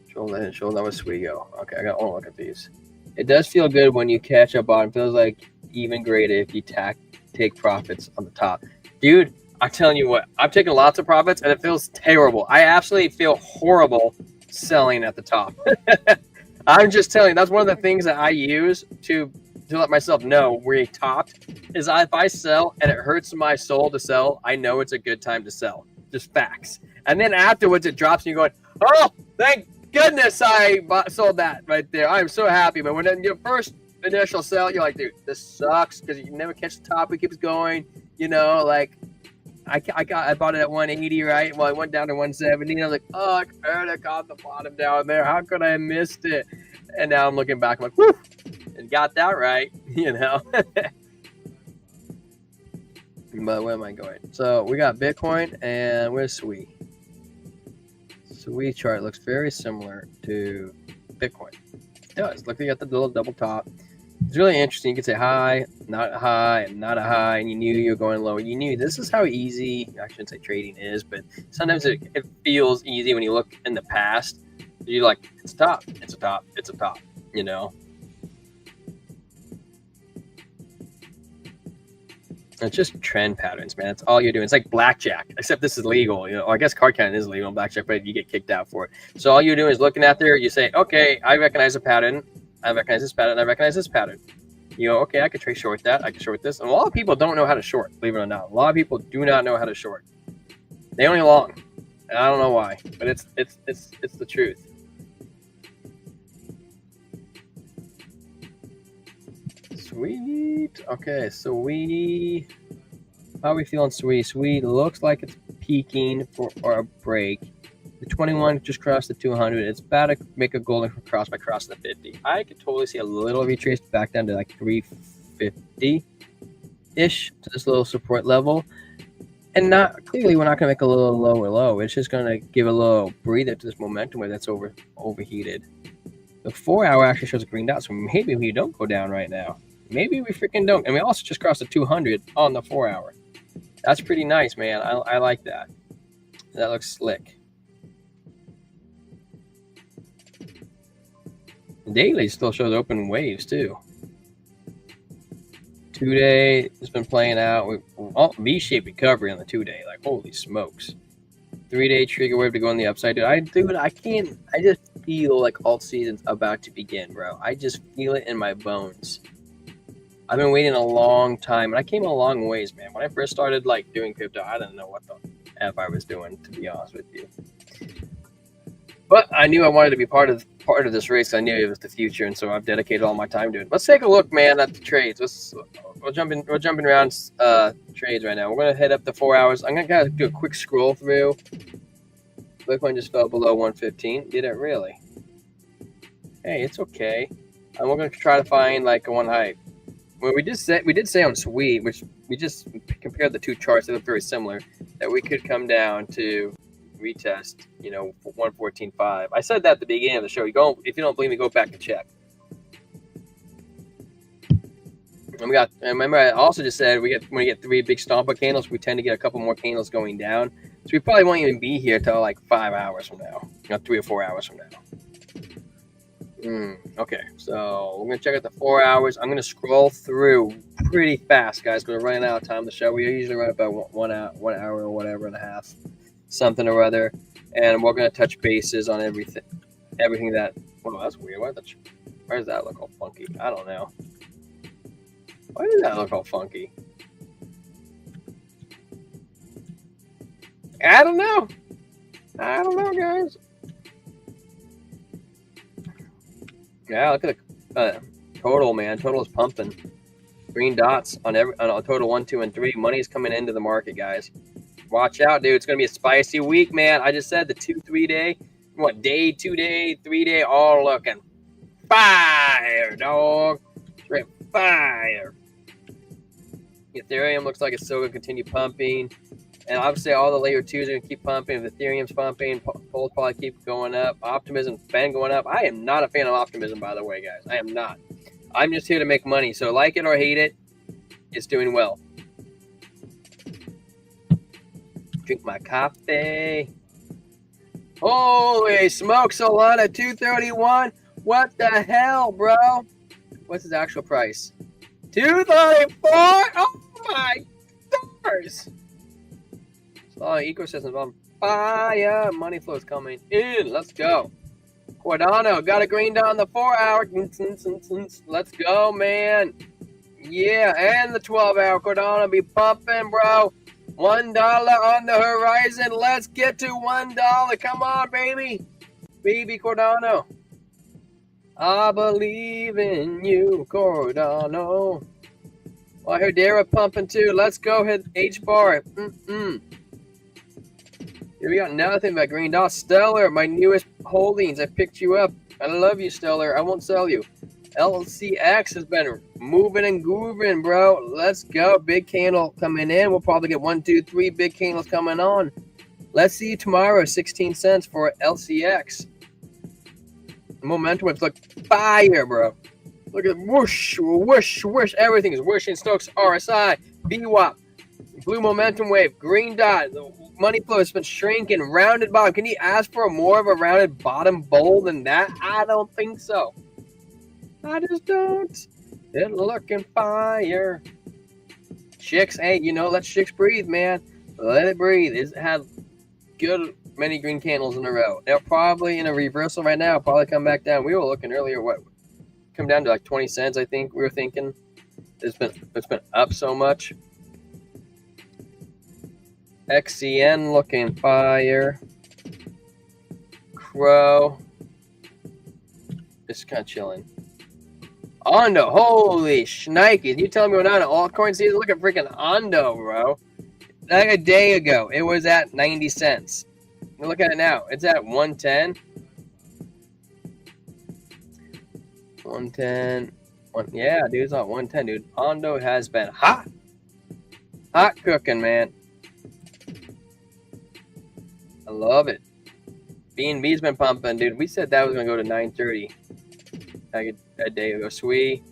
Show that with SWE go. Okay, I want to look at these. It does feel good when you catch a bottom. It feels like even greater if you take profits on the top. Dude, I'm telling you what, I've taken lots of profits and it feels terrible. I absolutely feel horrible selling at the top. I'm just telling you, that's one of the things that I use to let myself know we're topped, is if I sell and it hurts my soul to sell, I know it's a good time to sell. Just facts. And then afterwards it drops and you're going, oh, thank goodness I sold that right there. I'm so happy. But when your first initial sell, you're like, dude, this sucks because you never catch the top. It keeps going. Like I bought it at 180, right? Well, it went down to 170. And I was like, oh, I could have got the bottom down there. How could I have missed it? And now I'm looking back, I'm like, whew, and got that right, But where am I going? So we got Bitcoin, and where's SWE? SWE chart looks very similar to Bitcoin. It does. Look, you got the little double top. It's really interesting. You could say high, not a high, and not a high, and you knew you were going low. You knew this is how easy, I shouldn't say trading is, but sometimes it feels easy when you look in the past. You're like, it's a top, it's a top, it's a top, It's just trend patterns, man. That's all you're doing. It's like blackjack, except this is legal. I guess card counting is legal in blackjack, but you get kicked out for it. So all you're doing is looking at there. You say, okay, I recognize a pattern. I recognize this pattern. I recognize this pattern. You go, okay, I could trade short that. I could short this. And a lot of people don't know how to short, believe it or not. A lot of people do not know how to short. They only long. And I don't know why, but it's the truth. Sweet. Okay, so how are we feeling, SWE? SWE looks like it's peaking for a break. The 21 just crossed the 200. It's about to make a golden cross by crossing the 50. I could totally see a little retrace back down to like 350-ish to this little support level. And clearly we're not going to make a little lower low. It's just going to give a little breather to this momentum where that's overheated. The 4-hour actually shows a green dot, so maybe we don't go down right now. Maybe we freaking don't. And we also just crossed the 200 on the 4-hour. That's pretty nice, man. I like that. That looks slick. Daily still shows open waves too. 2-day has been playing out. V-shaped recovery on the 2-day. Like, holy smokes. 3-day trigger wave to go on the upside. I just feel like alt season's about to begin, bro. I just feel it in my bones. I've been waiting a long time, and I came a long ways, man. When I first started doing crypto, I didn't know what the F I was doing, to be honest with you. But I knew I wanted to be part of this race. I knew it was the future, and so I've dedicated all my time to it. Let's take a look, man, at the trades. We're jumping around trades right now. We're gonna head up to 4 hours. I'm gonna do a quick scroll through. Bitcoin just fell below 115. Did it really? Hey, it's okay. And we're gonna try to find like a one height. Well, we did say on Sweet, which we just compared the two charts. They look very similar. That we could come down to retest, 114.5. I said that at the beginning of the show. If you don't believe me, go back and check. And remember, I also just said when we get 3 big stomper candles, we tend to get a couple more candles going down. So we probably won't even be here till like 5 hours from now, 3 or 4 hours from now. Okay, so we're gonna check out the 4 hours. I'm gonna scroll through pretty fast, guys, because we're running out of time to the show. We usually run about 1 hour or whatever and a half, something or other, and we're gonna touch bases on everything that. Well, that's weird. Why does that look all funky? I don't know. Why does that look all funky? I don't know, guys. Yeah, look at the total, man. Total is pumping. Green dots on total 1, 2, and 3. Money is coming into the market, guys. Watch out, dude. It's gonna be a spicy week, man. I just said the 2-3 day, 2 day, 3 day, all looking fire, dog. Straight fire. Ethereum looks like it's still gonna continue pumping. And obviously, all the layer 2s are going to keep pumping. If Ethereum's pumping, Pol's probably keep going up. Optimism's been going up. I am not a fan of optimism, by the way, guys. I am not. I'm just here to make money. So like it or hate it, it's doing well. Drink my coffee. Holy smoke, Solana 231. What the hell, bro? What's his actual price? 234. Oh my stars. Ecosystem's on fire. Money flow is coming in. Let's go. Cardano got a green dot on the 4 hour. Let's go, man. Yeah, and the 12 hour Cardano be pumping, bro. $1 on the horizon. Let's get to $1. Come on, baby. Baby Cardano. I believe in you, Cardano. Well, I heard Dara pumping too. Let's go hit H bar. Here we got nothing but green dots. Stellar, my newest holdings. I picked you up. I love you, Stellar. I won't sell you. LCX has been moving and grooving, bro. Let's go. Big candle coming in. We'll probably get 1, 2, 3 big candles coming on. Let's see you tomorrow. 16 cents for LCX. Momentum is like fire, bro. Look at whoosh, whoosh, whoosh. Everything is whooshing. Stokes, RSI, VWAP, blue momentum wave, green dot. Money flow has been shrinking. Rounded bottom. Can you ask for more of a rounded bottom bowl than that? I don't think so. I just don't. It's looking fire. Chicks, hey, let chicks breathe, man. Let it breathe. It's had good many green candles in a row. They're probably in a reversal right now. Probably come back down. We were looking earlier. Come down to like 20 cents, I think we were thinking. It's been up so much. XCN looking fire. Crow. Just kind of chilling. Ondo, holy shnikes. You telling me we're not an altcoin season? Look at freaking Ondo, bro. Like a day ago, it was at 90 cents. Look at it now. It's at 110. 110. Yeah, dude, it's not 110, dude. Ondo has been hot. Hot cooking, man. I love it. BNB's been pumping, dude. We said that was going to go to 930 like a day ago. Sweet.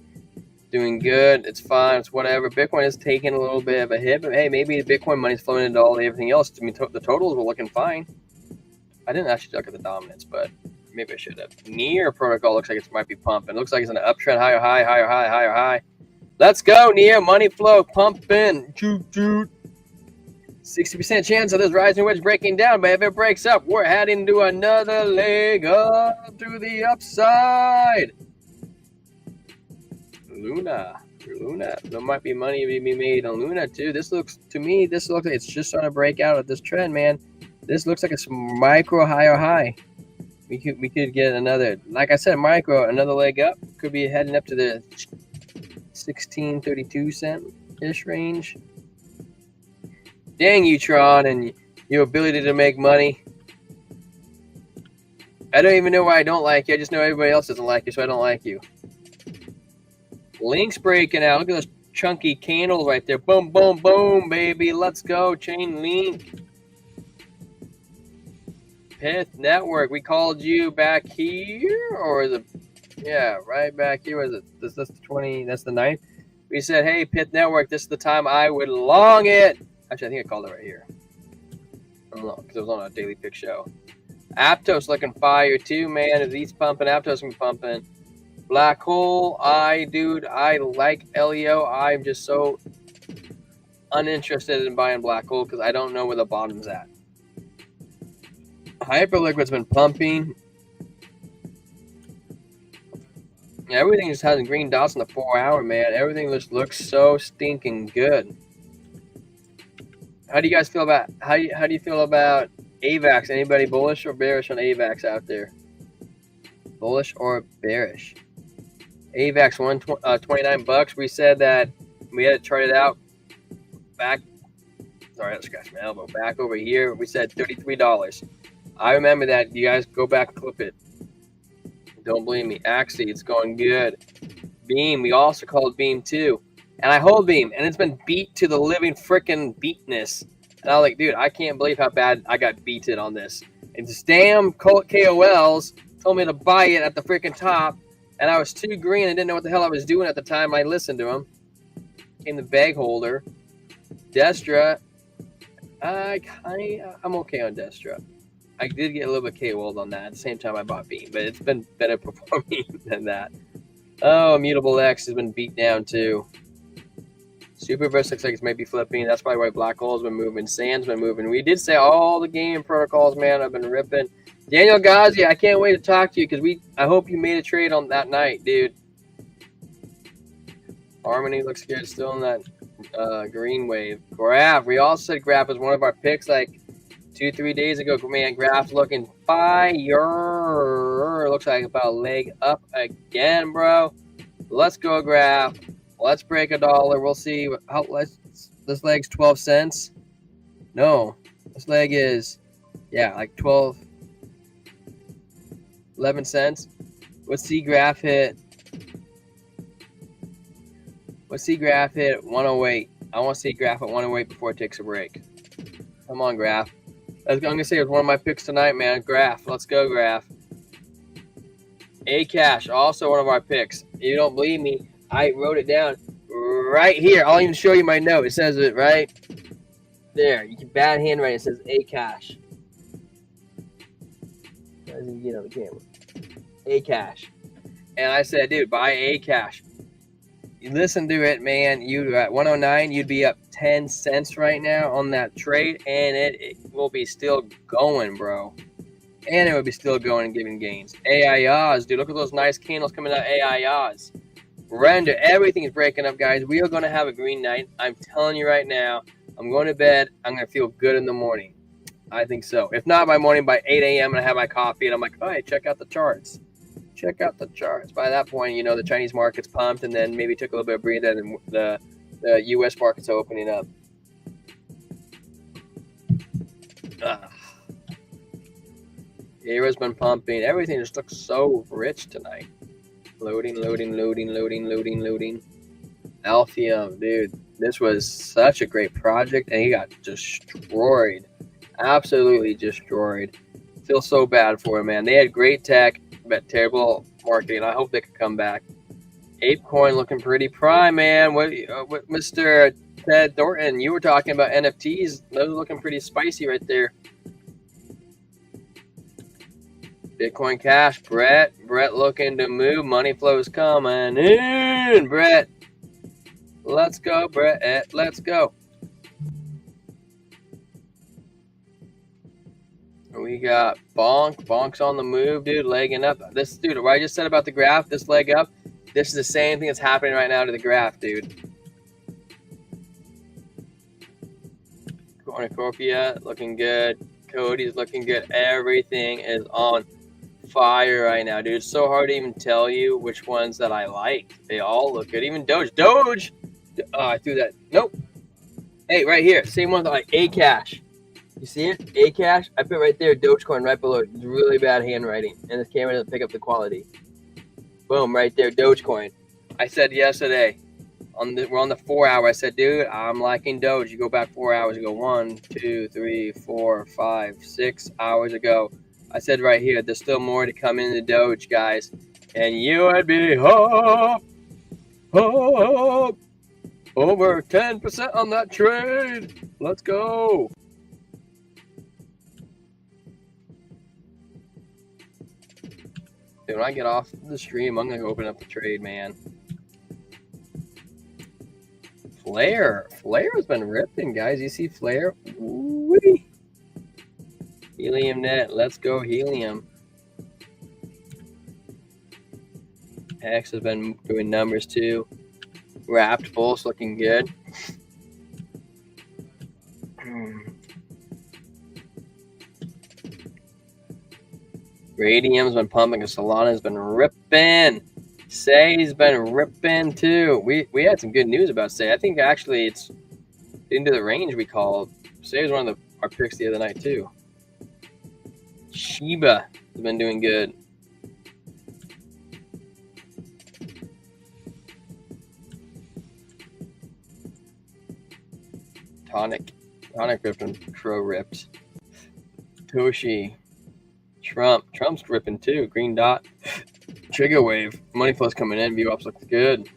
Doing good. It's fine. It's whatever. Bitcoin is taking a little bit of a hit, but hey, maybe the Bitcoin money's flowing into everything else. I mean, the totals were looking fine. I didn't actually look at the dominance, but maybe I should have. Near protocol looks like it might be pumping. Looks like it's an uptrend. Higher high, higher high, higher high. Let's go, Near. Money flow. Pumping. Shoot, shoot. 60% chance of this rising wedge breaking down, but if it breaks up, we're heading to another leg up to the upside. Luna. There might be money to be made on Luna too. This looks like it's just trying to break out of this trend, man. This looks like it's micro higher high. we could get another, like I said, micro, another leg up. Could be heading up to the 16.32 cent ish range. Dang you, Tron, and your ability to make money. I don't even know why I don't like you. I just know everybody else doesn't like you, so I don't like you. Link's breaking out. Look at those chunky candles right there. Boom, boom, boom, baby. Let's go. Chain link. Pith Network. We called you back here, or is it? Yeah, right back here. Was it? This the 20? That's the 9th. We said, hey, Pith Network, this is the time I would long it. Actually, I think I called it right here. I don't know, because it was on a daily pick show. Aptos looking fire too, man. If he's pumping, Aptos can be pumping. Black hole, dude, I like Elio. I'm just so uninterested in buying black hole because I don't know where the bottom's at. Hyperliquid's been pumping. Yeah, everything just has green dots on the 4-hour, man. Everything just looks so stinking good. How do you guys feel about how do you feel about AVAX? Anybody bullish or bearish on AVAX out there? Bullish or bearish? AVAX 29 bucks. We said that we had to chart it out back. Sorry, I had to scratch my elbow. Back over here, we said $33. I remember that. You guys go back and clip it. Don't believe me. Axie, it's going good. Beam, we also called Beam too. And I hold Beam, and it's been beat to the living freaking beatness. And I was like, dude, I can't believe how bad I got beaten on this. And this damn KOLs told me to buy it at the freaking top, and I was too green and didn't know what the hell I was doing at the time. I listened to him. Came the bag holder. Destra, I'm okay on Destra. I did get a little bit KO'd on that. At the same time, I bought Beam, but it's been better performing than that. Oh, Immutable X has been beat down too. Superverse looks like it's maybe flipping. That's probably why Black Hole's been moving. Sand's been moving. We did say all the game protocols, man. I've been ripping. Daniel Ghazi, I can't wait to talk to you because I hope you made a trade on that night, dude. Harmony looks good, still in that green wave. Graph, we all said Graph was one of our picks like 2-3 days ago. Man, Graph looking fire. Looks like about a leg up again, bro. Let's go, Graph. Let's break $1. We'll see. This leg's 12 cents. No, this leg is, yeah, like 11 cents. Let's see Graph hit. Let's see Graph hit 108. I want to see Graph at 108 before it takes a break. Come on, Graph. I'm going to say it was one of my picks tonight, man. Graph. Let's go, Graph. A-Cash, also one of our picks. If you don't believe me, I wrote it down right here. I'll even show you my note. It says it right there. You can bad handwriting. It says A-Cash. How does he get on the camera? A-Cash. And I said, dude, buy A-Cash. You listen to it, man. You at 109, you'd be up 10 cents right now on that trade, and it will be still going, bro. And it would be still going and giving gains. AIRs, dude. Look at those nice candles coming out. AIRs. Render. Everything is breaking up, guys. We are going to have a green night. I'm telling you right now. I'm going to bed. I'm going to feel good in the morning. I think so. If not by morning, by 8 a.m., and I have my coffee, and I'm like, oh, hey, check out the charts. Check out the charts. By that point, you know, the Chinese market's pumped, and then maybe took a little bit of breather, and the U.S. market's opening up. Era's been pumping. Everything just looks so rich tonight. Loading. Alphium, dude. This was such a great project, and he got destroyed. Absolutely destroyed. Feel so bad for him, man. They had great tech, but terrible marketing. I hope they could come back. ApeCoin looking pretty prime, man. What Mr. Ted Thornton, you were talking about NFTs. Those are looking pretty spicy right there. Bitcoin Cash, Brett looking to move. Money flows coming in, Brett. Let's go, Brett. Let's go. We got Bonk. Bonk's on the move, dude. Legging up. This, dude, what I just said about the graph, this leg up, this is the same thing that's happening right now to the graph, dude. Cornucopia looking good. Cody's looking good. Everything is on fire right now, dude. It's so hard to even tell you which ones that I like. They all look good. Even Doge. I threw that. Nope. Hey, right here. Same one like A-Cash. You see it? A-Cash. I put right there Dogecoin right below it. It's really bad handwriting. And this camera doesn't pick up the quality. Boom, right there, Dogecoin. I said yesterday, we're on the 4 hour. I said, dude, I'm liking Doge. You go back 4 hours ago. 1, 2, 3, 4, 5, 6 hours ago. I said right here, there's still more to come in the Doge, guys. And you would be up over 10% on that trade. Let's go. Dude, when I get off the stream, I'm going to open up the trade, man. Flare has been ripping, guys. You see Flare? Whee! Helium net. Let's go helium. X has been doing numbers too. Wrapped Pulse looking good. Radium's been pumping, and Solana's been ripping. Say's been ripping too. We had some good news about Say. I think actually it's into the range we called. Say was one of our picks the other night too. Shiba has been doing good. Tonic ripped and Crow ripped. Toshi. Trump's ripping too. Green dot. Trigger wave. Money flow's coming in. VWAPs looks good.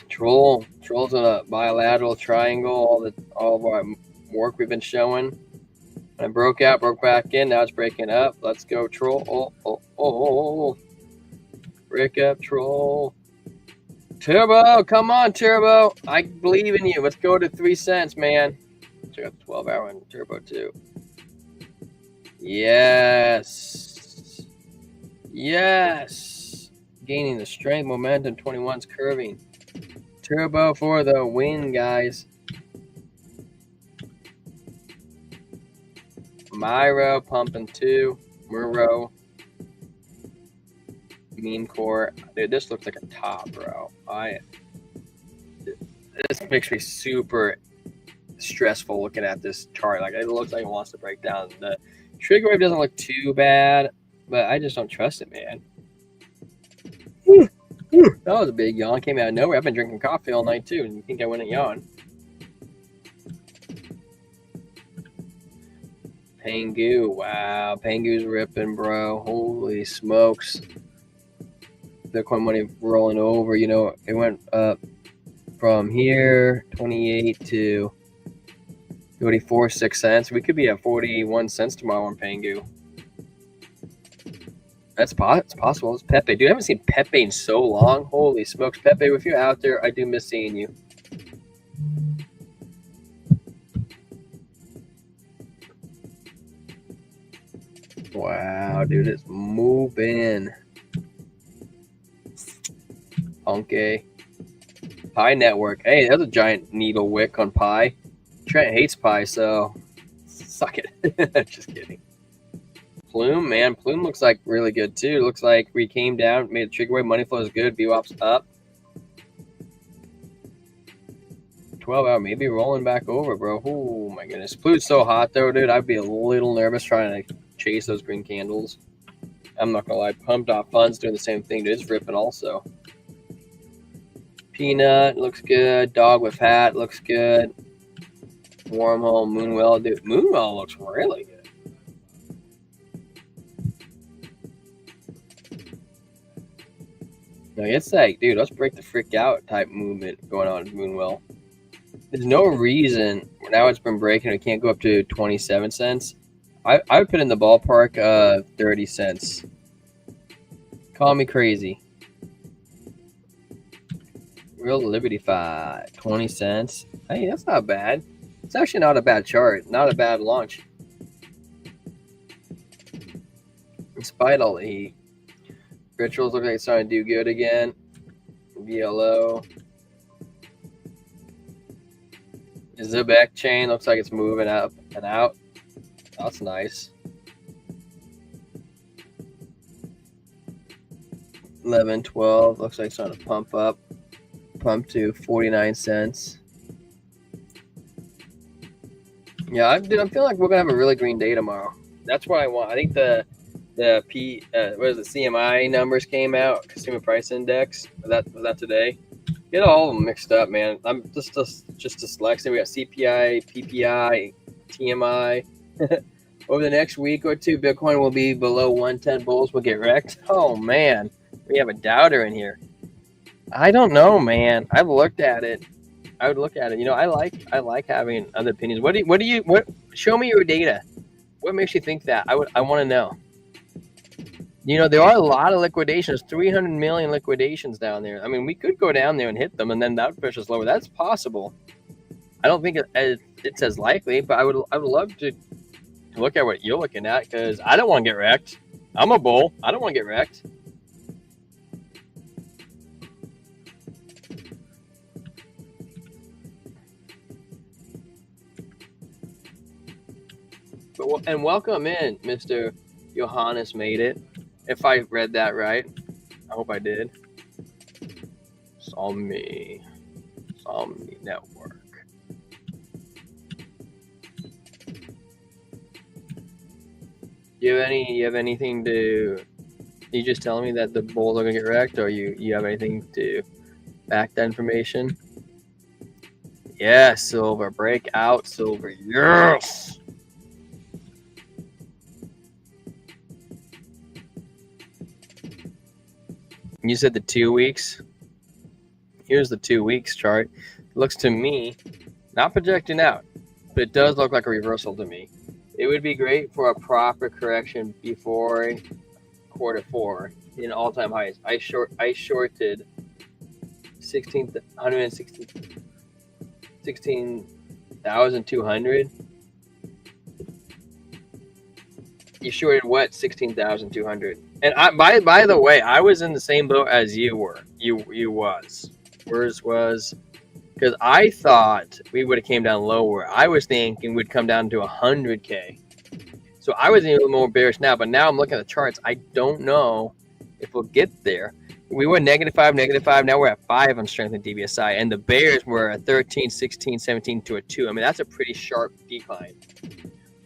Troll's in a bilateral triangle. All of our work we've been showing. And I broke back in. Now it's breaking up. Let's go, Troll. Oh. Break up, Troll. Turbo, come on, Turbo. I believe in you. Let's go to 3 cents, man. Check out the 12-hour and Turbo too. Yes. Gaining the strength, momentum. 21's curving. Turbo for the win, guys. Myro pumping too. Muro. Meme core. Dude, this looks like a top, bro. This makes me super stressful looking at this chart. Like, it looks like it wants to break down. The trigger wave doesn't look too bad, but I just don't trust it, man. That was a big yawn. Came out of nowhere. I've been drinking coffee all night too, and you think I wouldn't yawn? Pangu. Wow. Pangu's ripping, bro. Holy smokes. Bitcoin money rolling over. You know, it went up from here, 28 to 34.6 cents. We could be at 41 cents tomorrow on Pangu. It's possible. It's Pepe. Dude, I haven't seen Pepe in so long. Holy smokes. Pepe, if you're out there, I do miss seeing you. Wow, dude, it's moving. Okay. Pi Network. Hey, that's a giant needle wick on Pi. Trent hates Pi, so suck it. Just kidding. Plume, man. Plume looks like really good too. Looks like we came down, made a trigger wave. Money flow is good. VWAP's up. 12-hour, maybe rolling back over, bro. Oh my goodness. Plume's so hot though, dude. I'd be a little nervous trying to chase those green candles. I'm not gonna lie. Pumped off funds doing the same thing, dude. It's ripping also. Peanut looks good. Dog with hat looks good. Wormhole, Moonwell, dude. Moonwell looks really good. No, it's like, dude, let's break the freak out type movement going on in Moonwell. There's no reason now it's been breaking. It can't go up to 27 cents. I would put in the ballpark 30 cents. Call me crazy. Real Liberty 5, 20 cents. Hey, that's not bad. It's actually not a bad chart. Not a bad launch. Despite all the heat. Rituals look like it's starting to do good again. VLO. Zubek chain looks like it's moving up and out. That's nice. 11, 12. Looks like it's on a pump up. Pump to 49 cents. Yeah, I feel like we're gonna have a really green day tomorrow. That's what I want. I think the CMI numbers came out, Consumer Price Index. Was that today? Get all of them mixed up, man. I'm just dyslexic. We got CPI, PPI, TMI. Over the next week or two, Bitcoin will be below 110. Bulls will get wrecked. Oh man, we have a doubter in here. I don't know, man. I've looked at it. I would look at it. You know, I like having other opinions. What? Show me your data. What makes you think that? I want to know. You know, there are a lot of liquidations, 300 million liquidations down there. I mean, we could go down there and hit them, and then that push is lower. That's possible. I don't think it's as likely, but I would love to look at what you're looking at, because I don't want to get wrecked. I'm a bull. I don't want to get wrecked. And welcome in, Mr. Johannes made it. If I read that right, I hope I did. Somni Network. You have anything to? You just telling me that the bulls are gonna get wrecked, or you have anything to back that information? Yes, silver breakout, silver. Yes. You said the 2 weeks. Here's the 2 weeks chart. It looks to me, not projecting out, but it does look like a reversal to me. It would be great for a proper correction before quarter four in all-time highs. I shorted 16,200. You shorted what? 16,200. And by the way, I was in the same boat as you were. You was. Yours was, because I thought we would have came down lower. I was thinking we'd come down to 100K. So I was a little more bearish now, but now I'm looking at the charts. I don't know if we'll get there. We were -5. Now we're at 5 on strength in DBSI, and the bears were at 13, 16, 17 to a 2. I mean, that's a pretty sharp decline.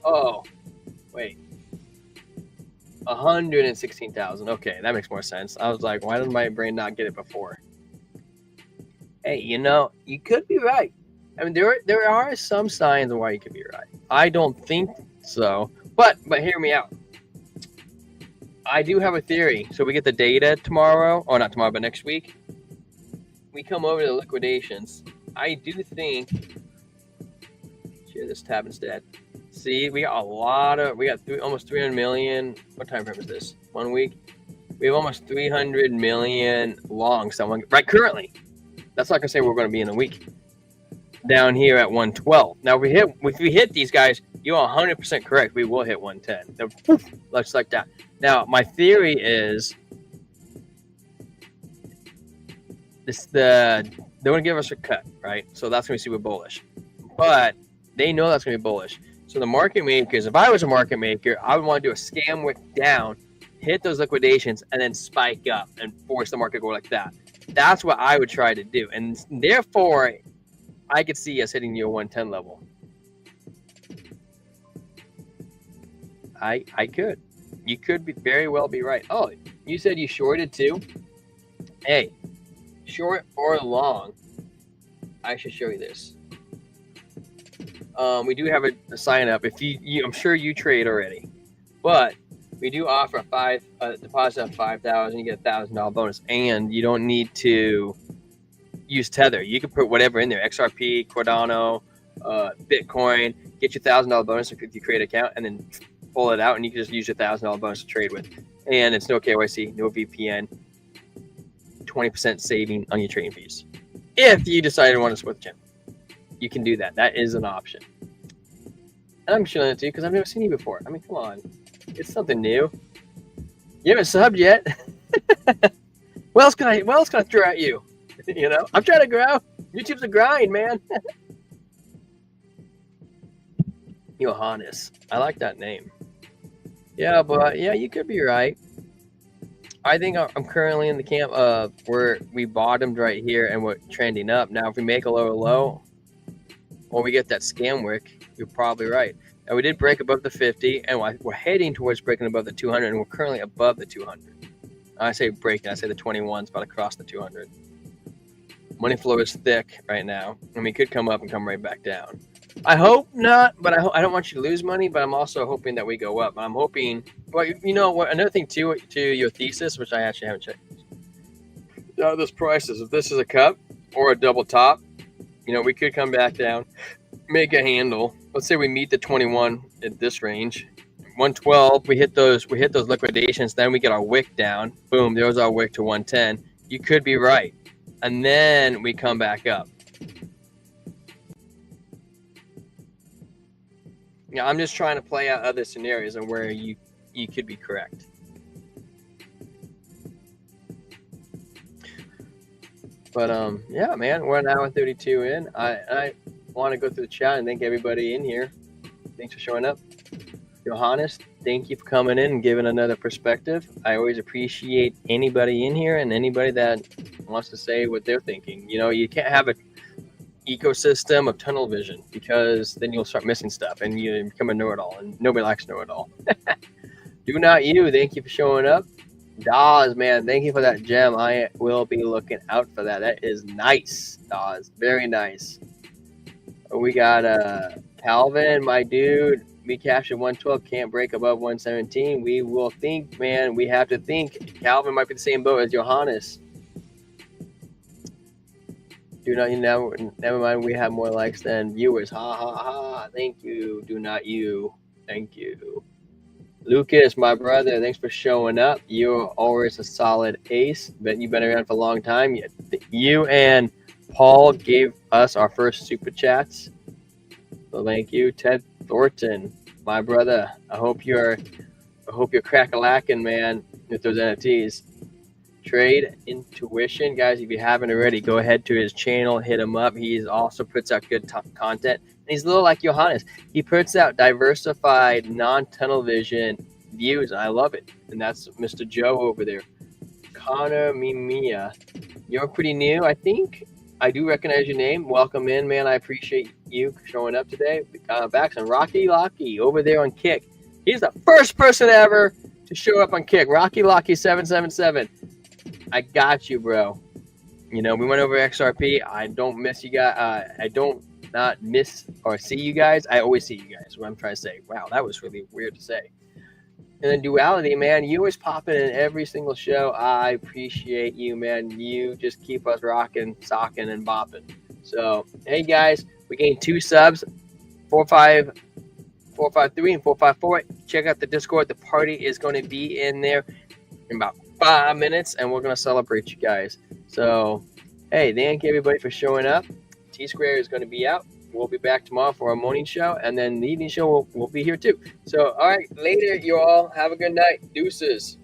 Oh, wait. 116,000. Okay, that makes more sense. I was like, why did my brain not get it before? Hey, you know, you could be right. I mean, there are some signs of why you could be right. I don't think so, but hear me out. I do have a theory. So we get the data tomorrow, or not tomorrow, but next week. We come over to the liquidations. I do think. Share this tab instead. See, we got almost 300 million. What time frame is this? 1 week. We have almost 300 million long. Someone right currently. That's not gonna say we're gonna be in a week. Down here at 112. Now if we hit these guys, you're 100% correct. We will hit 110. Looks like that. Now my theory is they're gonna give us a cut, right? So that's gonna be super bullish. But they know that's gonna be bullish. So the market makers, if I was a market maker, I would want to do a scam wick down, hit those liquidations, and then spike up and force the market to go like that. That's what I would try to do. And therefore, I could see us hitting your 110 level. I could. You could very well be right. Oh, you said you shorted too? Hey, short or long, I should show you this. We do have a sign up. If you I'm sure you trade already, but we do offer a deposit of $5,000. You get $1,000 bonus, and you don't need to use Tether. You can put whatever in there: XRP, Cardano, Bitcoin. Get your $1,000 bonus if you create an account, and then pull it out, and you can just use your $1,000 bonus to trade with. And it's no KYC, no VPN. 20% saving on your trading fees. If you decide to want to switch in, you can do that. That is an option. And I'm showing it to you because I've never seen you before. I mean, come on. It's something new. You haven't subbed yet. What else can I throw at you? You know, I'm trying to grow. YouTube's a grind, man. Johannes. I like that name. Yeah, but yeah, you could be right. I think I'm currently in the camp of where we bottomed right here and we're trending up. Now, if we make a lower low or we get that scam wick, you're probably right. And we did break above the 50, and we're heading towards breaking above the 200, and we're currently above the 200. I say breaking, I say the 21's about to cross the 200. Money flow is thick right now, and we could come up and come right back down. I hope not, but I don't want you to lose money, but I'm also hoping that we go up. I'm hoping, but you know what, another thing to your thesis, which I actually haven't checked. This price is, if this is a cup or a double top, you know, we could come back down, make a handle. Let's say we meet the 21 at this range. 112, we hit those liquidations, then we get our wick down. Boom, there's our wick to 110. You could be right. And then we come back up. Yeah, I'm just trying to play out other scenarios and where you could be correct. But yeah, man, we're an hour 32 in. I want to go through the chat and thank everybody in here. Thanks for showing up. Johannes, thank you for coming in and giving another perspective. I always appreciate anybody in here and anybody that wants to say what they're thinking. You know, you can't have an ecosystem of tunnel vision because then you'll start missing stuff and you become a know-it-all, and nobody likes know-it-all. Do not you. Thank you for showing up. Dawes, man, thank you for that gem. I will be looking out for that. That is nice, Dawes. Very nice. We got Calvin, my dude. We captured 112, can't break above 117. We will think, man. We have to think. Calvin might be the same boat as Johannes. Do not, never mind. We have more likes than viewers. Ha ha ha. Thank you. Do not you. Thank you. Lucas, my brother, thanks for showing up. You're always a solid ace. But you've been around for a long time. You and Paul gave us our first super chats. So thank you. Ted Thornton, my brother. I hope you're crack-a-lacking, man, with those NFTs. Trade Intuition, guys, if you haven't already, go ahead to his channel, hit him up. He also puts out good content. And he's a little like Johannes. He puts out diversified, non-tunnel vision views. I love it. And that's Mr. Joe over there. Connor Mimia, you're pretty new, I think. I do recognize your name. Welcome in, man. I appreciate you showing up today. Back on Rocky Locky over there on Kick. He's the first person ever to show up on Kick. Rocky Locky 777. I got you, bro. You know, we went over XRP. I don't miss you guys. I don't not miss or see you guys. I always see you guys. What I'm trying to say. Wow, that was really weird to say. And then Duality, man, you always popping in every single show. I appreciate you, man. You just keep us rocking, socking, and bopping. So, hey, guys, we gained 2 subs, 453 and 454. Check out the Discord. The party is going to be in there in about 5 minutes, and we're going to celebrate you guys. So, hey, thank you, everybody, for showing up. T-Square is going to be out. We'll be back tomorrow for our morning show, and then the evening show will be here too. So, all right, later, you all. Have a good night. Deuces.